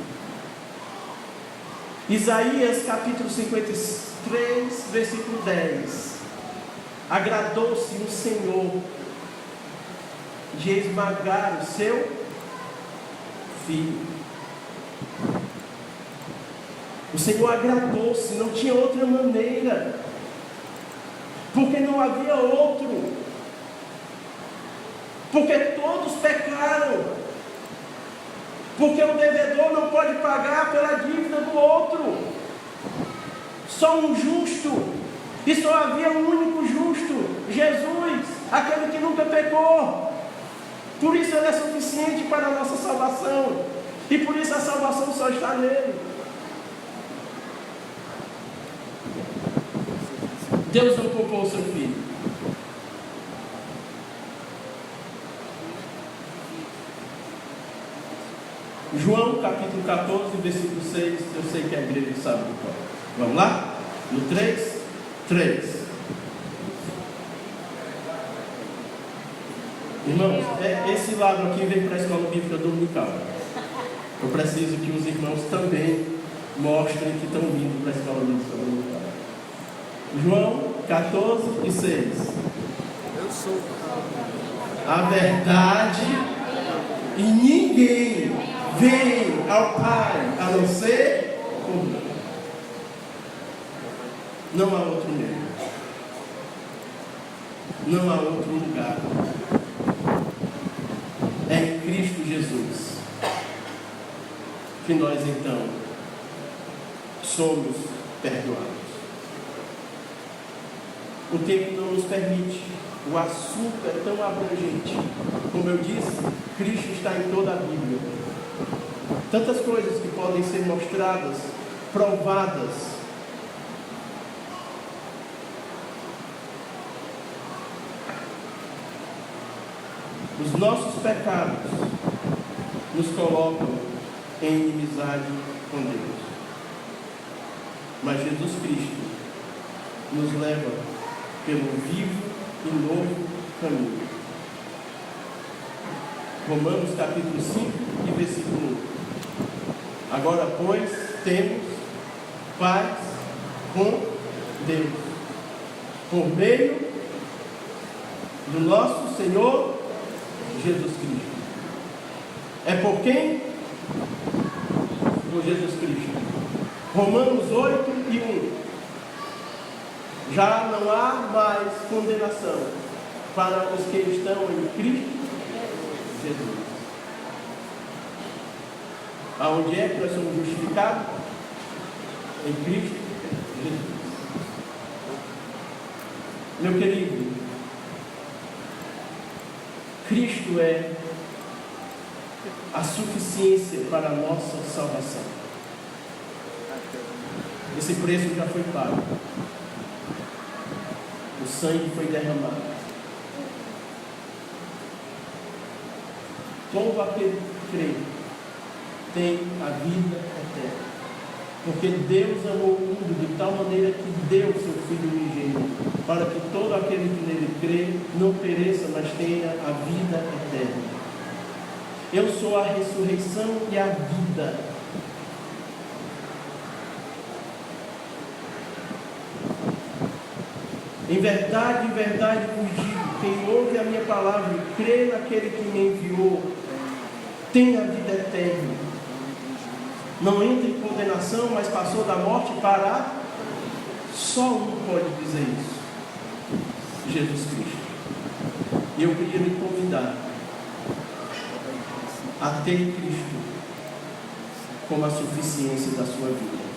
Isaías capítulo 53, versículo 10. Agradou-se o Senhor de esmagar o seu filho. O Senhor agradou-se, não tinha outra maneira, porque não havia outro, porque todos pecaram. Porque o devedor não pode pagar pela dívida do outro. Só um justo. E só havia um único justo, Jesus, aquele que nunca pecou. Por isso ele é suficiente para a nossa salvação. E por isso a salvação só está nele. Deus não poupou o seu filho. João capítulo 14, versículo 6. Eu sei que a igreja sabe do qual. Vamos lá? No 3. Irmãos, esse lado aqui vem para a escola bíblica dominical. Eu preciso que os irmãos também mostrem que estão vindo para a escola bíblica dominical. João 14 e 6. Eu sou A verdade, e ninguém vem ao Pai a não ser por mim. Não há outro meio. Não há outro lugar. É em Cristo Jesus que nós então somos perdoados. O tempo não nos permite. O assunto é tão abrangente. Como eu disse, Cristo está em toda a Bíblia. Tantas coisas que podem ser mostradas, provadas. Os nossos pecados nos colocam em inimizade com Deus. Mas Jesus Cristo nos leva pelo vivo e novo caminho. Romanos capítulo 5 e versículo 1. Agora, pois, temos paz com Deus, por meio do nosso Senhor Jesus Cristo. É por quem? Por Jesus Cristo. Romanos 8 e 1. Já não há mais condenação para os que estão em Cristo Jesus. Aonde é que nós somos justificados? Em Cristo Jesus. Meu querido, Cristo é a suficiência para a nossa salvação. Esse preço já foi pago. O sangue foi derramado. Todo aquele que crê tem a vida eterna. Porque Deus amou o mundo de tal maneira que deu seu Filho unigênito, para que todo aquele que nele crê não pereça, mas tenha a vida eterna. Eu sou a ressurreição e a vida. Em verdade vos digo, quem ouve a minha palavra e crê naquele que me enviou, tem a vida eterna. Não entra em condenação, mas passou da morte para... Só um pode dizer isso: Jesus Cristo. E eu queria lhe convidar a ter Cristo como a suficiência da sua vida.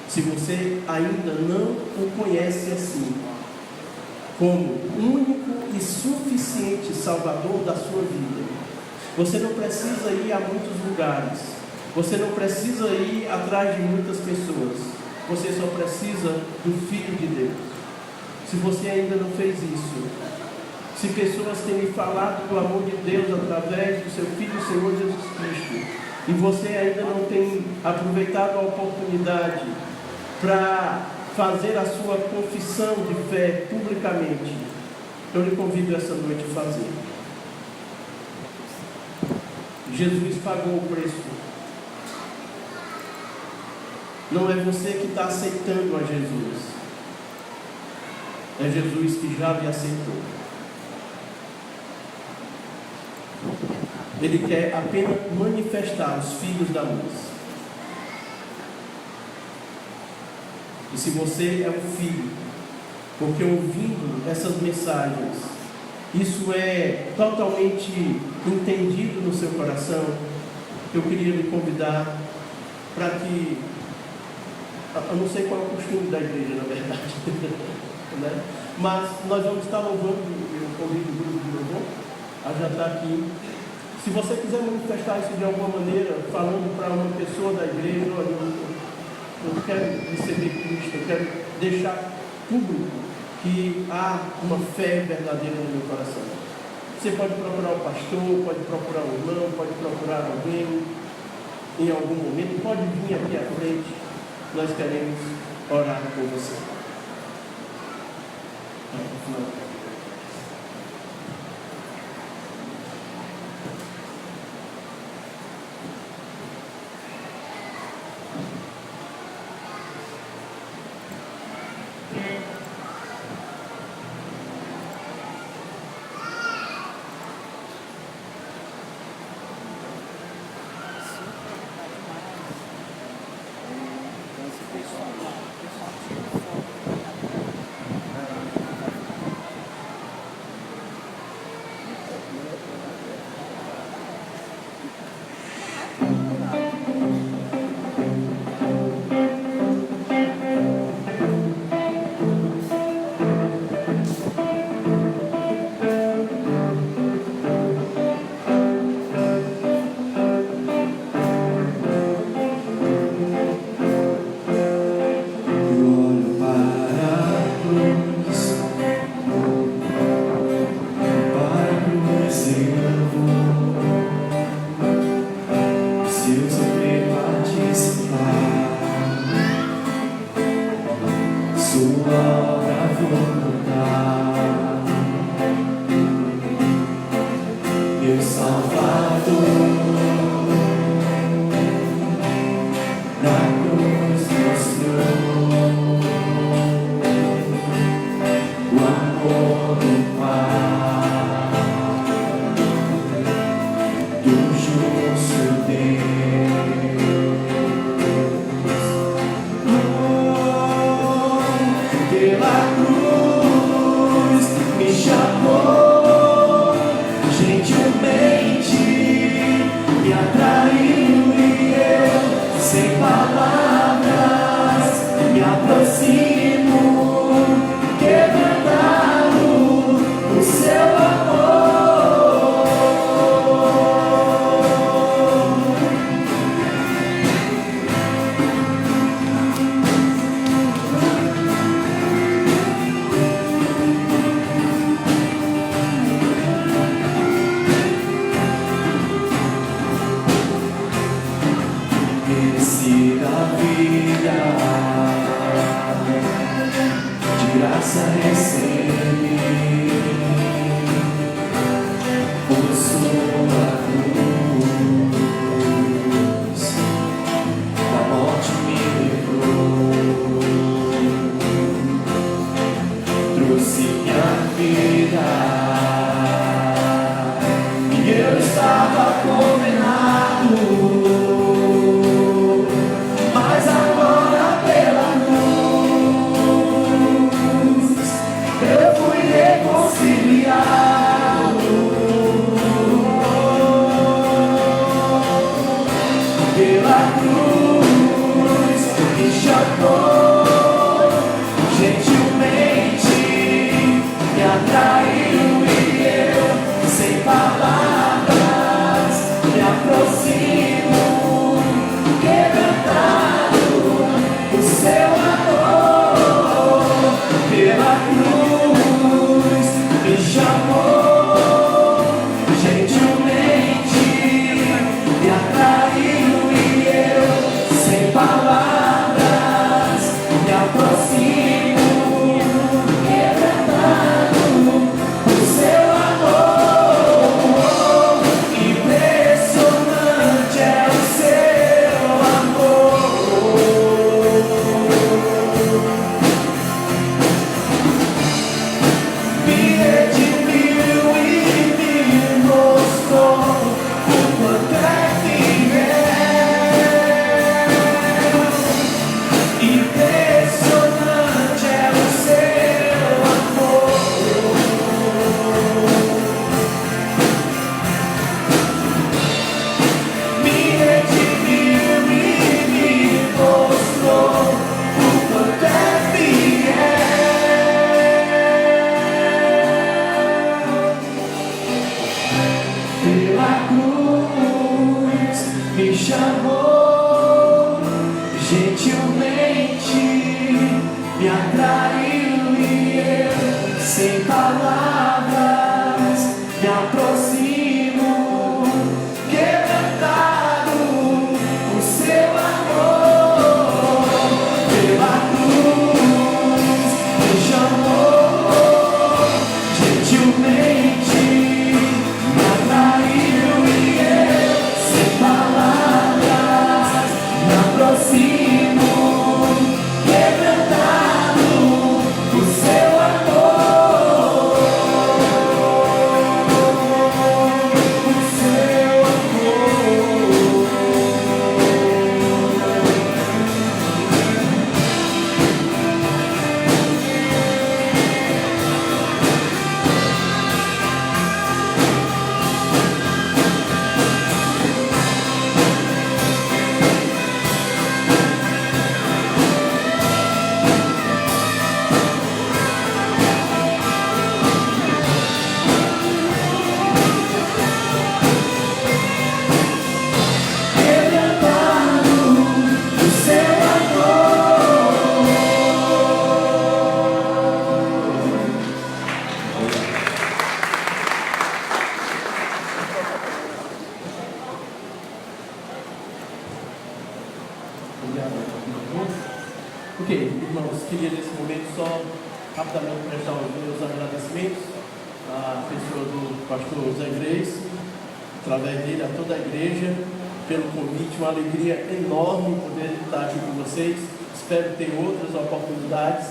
Se você ainda não o conhece assim, como único e suficiente Salvador da sua vida, você não precisa ir a muitos lugares, você não precisa ir atrás de muitas pessoas, você só precisa do Filho de Deus. Se você ainda não fez isso, se pessoas têm lhe falado do amor de Deus através do seu Filho, Senhor Jesus Cristo, e você ainda não tem aproveitado a oportunidade para fazer a sua confissão de fé publicamente, eu lhe convido essa noite a fazer. Jesus pagou o preço. Não é você que está aceitando a Jesus, é Jesus que já lhe aceitou. Ele quer apenas manifestar os filhos da luz. E se você é um filho, porque ouvindo essas mensagens, isso é totalmente entendido no seu coração, eu queria lhe convidar para que, eu não sei qual é o costume da igreja, na verdade, né? Mas nós vamos estar louvando, eu convido o grupo de louvor a já estar aqui. Se você quiser manifestar isso de alguma maneira, falando para uma pessoa da igreja, olha, eu quero receber Cristo, eu quero deixar público que há uma fé verdadeira no meu coração. Você pode procurar o pastor, pode procurar o irmão, pode procurar alguém em algum momento, pode vir aqui à frente, nós queremos orar por você. Ok, irmãos, queria nesse momento só rapidamente prestar os meus agradecimentos à pessoa do pastor Zé Grace, através dele, a toda a igreja, pelo convite, uma alegria enorme poder estar aqui com vocês. Espero ter outras oportunidades.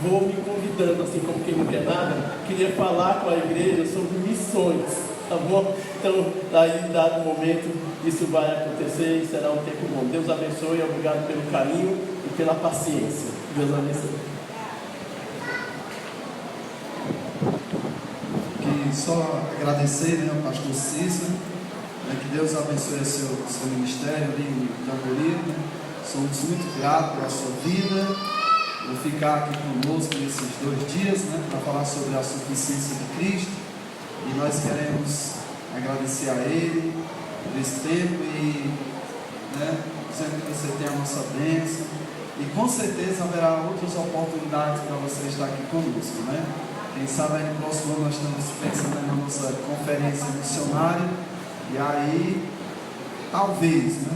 Vou me convidando, assim como quem não quer nada, queria falar com a igreja sobre missões, tá bom? Então, daí, dado momento, isso vai acontecer e será um tempo bom. Deus abençoe, obrigado pelo carinho e pela paciência. Deus abençoe. Que só agradecer, né, ao pastor Cícero, né, que Deus abençoe seu ministério ali em Tamboril, né? Somos muito gratos pela sua vida. Vou ficar aqui conosco nesses 2 dias, né, para falar sobre a suficiência de Cristo, e nós queremos agradecer a Ele por esse tempo e, né, sempre que você tem a nossa bênção, e com certeza haverá outras oportunidades para você estar aqui conosco, né? Quem sabe aí no próximo ano nós estamos pensando na nossa conferência missionária, e aí, talvez, né?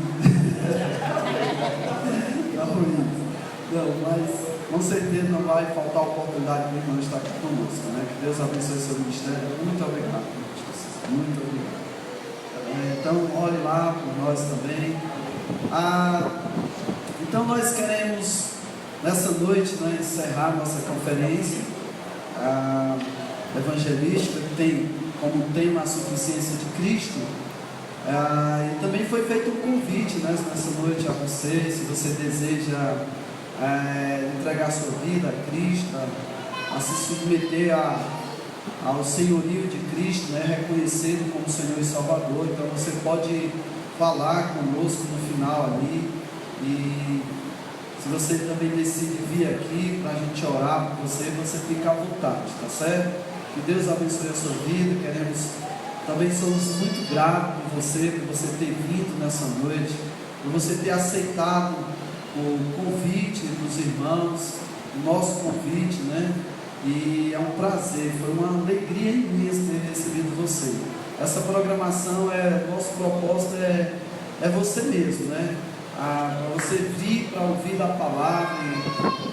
Não, mas com certeza não vai faltar oportunidade de irmão estar aqui conosco, né? Que Deus abençoe o seu ministério. Muito obrigado, muito obrigado. Então, olhe lá por nós também. Então, nós queremos, nessa noite, né, encerrar nossa conferência evangelística, que tem como tema a suficiência de Cristo. E também foi feito um convite, né, nessa noite a você, se você deseja entregar sua vida a Cristo, a se submeter ao senhorio de Cristo, né, reconhecendo como Senhor e Salvador. Então você pode falar conosco no final ali, e se você também decide vir aqui para a gente orar por você, você fica à vontade, tá certo? Que Deus abençoe a sua vida. Também somos muito gratos por você ter vindo nessa noite, por você ter aceitado o convite dos irmãos, o nosso convite, né? E é um prazer, foi uma alegria imensa ter recebido você. Essa programação, nosso propósito é você mesmo, né? Para você vir para ouvir a palavra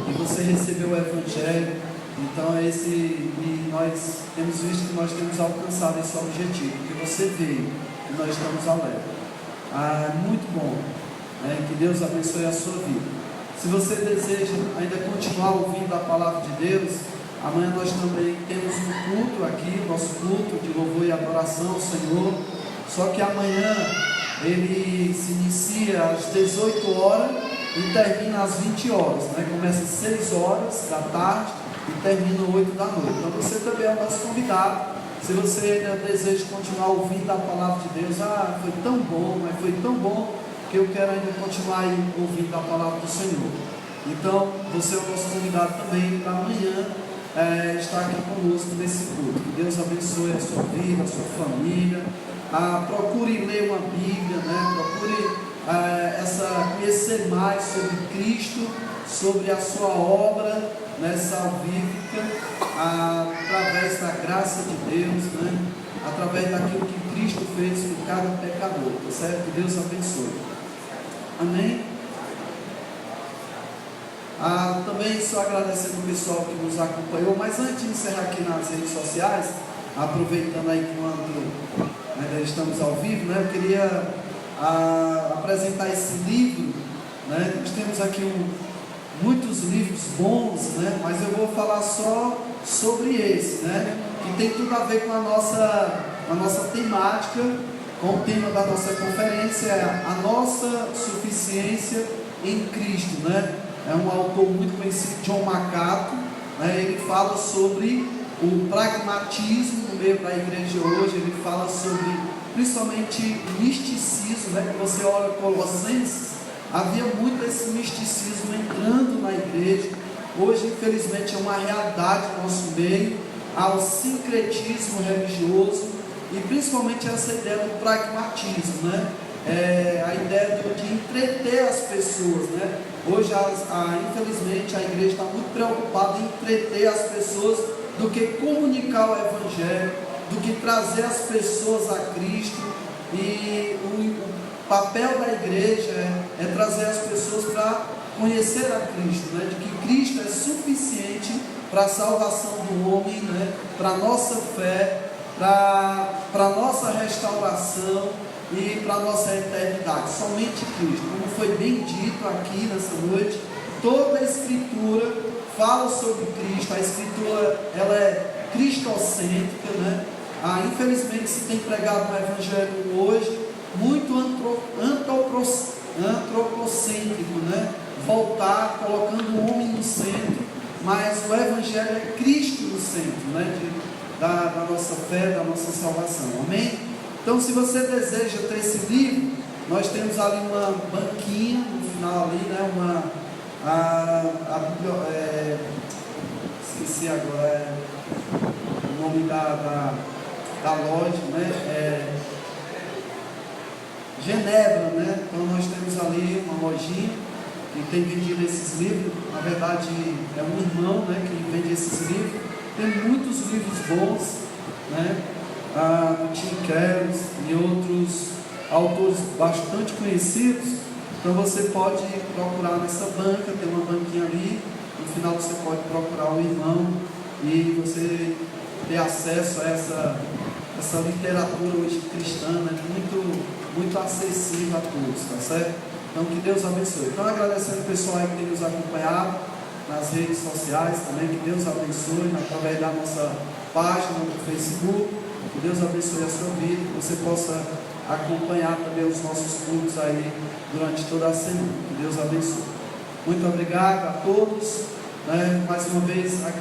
e você receber o Evangelho. Então e nós temos visto que nós temos alcançado esse objetivo, porque você veio e nós estamos alegres. Muito bom. Que Deus abençoe a sua vida. Se você deseja ainda continuar ouvindo a palavra de Deus, amanhã nós também temos um culto aqui, nosso culto de louvor e adoração ao Senhor. Só que amanhã ele se inicia às 18 horas e termina às 20 horas, né? Começa às 6 horas da tarde e termina às 8 da noite. Então você também é o nosso convidado. Se você ainda deseja continuar ouvindo a palavra de Deus, foi tão bom, mas foi tão bom que eu quero ainda continuar ouvindo a palavra do Senhor. Então, você é o nosso convidado também para amanhã estar aqui conosco nesse culto. Que Deus abençoe a sua vida, a sua família. Procure ler uma Bíblia, né? Procure conhecer mais sobre Cristo, sobre a sua obra, né, salvífica, através da graça de Deus, né? Através daquilo que Cristo fez por cada pecador, tá certo? Que Deus abençoe. Amém? Também só agradecendo o pessoal que nos acompanhou, mas antes de encerrar aqui nas redes sociais, aproveitando aí quando ainda estamos ao vivo, né, eu queria apresentar esse livro, né? Nós temos aqui muitos livros bons, né, mas eu vou falar só sobre esse, né, que tem tudo a ver com a nossa temática, com o tema da nossa conferência, a nossa suficiência em Cristo, né? É um autor muito conhecido, John Macato, né? Ele fala sobre o pragmatismo no meio da igreja hoje. Ele fala sobre, principalmente, misticismo, né? Que você olha Colossenses, havia muito esse misticismo entrando na igreja. Hoje, infelizmente, é uma realidade no nosso meio, ao sincretismo religioso, e principalmente essa ideia do pragmatismo, né? A ideia de entreter as pessoas, né? Hoje, infelizmente, a igreja está muito preocupada em entreter as pessoas do que comunicar o Evangelho, do que trazer as pessoas a Cristo. E o papel da igreja é trazer as pessoas para conhecer a Cristo, né? De que Cristo é suficiente para a salvação do homem, né? Para a nossa fé, para a nossa restauração e para a nossa eternidade. Somente Cristo. Como foi bem dito aqui nessa noite, toda a Escritura fala sobre Cristo. A Escritura, ela é cristocêntrica, né? Infelizmente se tem pregado no Evangelho hoje muito antropocêntrico, né? Voltar, colocando o homem no centro, mas o Evangelho é Cristo no centro, né? Da nossa fé, da nossa salvação, amém? Então, se você deseja ter esse livro, nós temos ali uma banquinha no final ali, né? Esqueci agora o nome da loja, né? Genebra, né? Então nós temos ali uma lojinha que tem vendido esses livros. Na verdade é um irmão, né, que vende esses livros. Tem muitos livros bons, né? Do Tim Keller e outros autores bastante conhecidos. Então você pode procurar nessa banca, tem uma banquinha ali. No final você pode procurar o irmão e você ter acesso a essa literatura hoje cristã, né? Muito acessível a todos, tá certo? Então que Deus abençoe. Então agradecendo o pessoal aí que tem nos acompanhado nas redes sociais também, que Deus abençoe através da nossa página no Facebook, que Deus abençoe a sua vida, que você possa acompanhar também os nossos cultos aí durante toda a semana. Que Deus abençoe. Muito obrigado a todos, né? Mais uma vez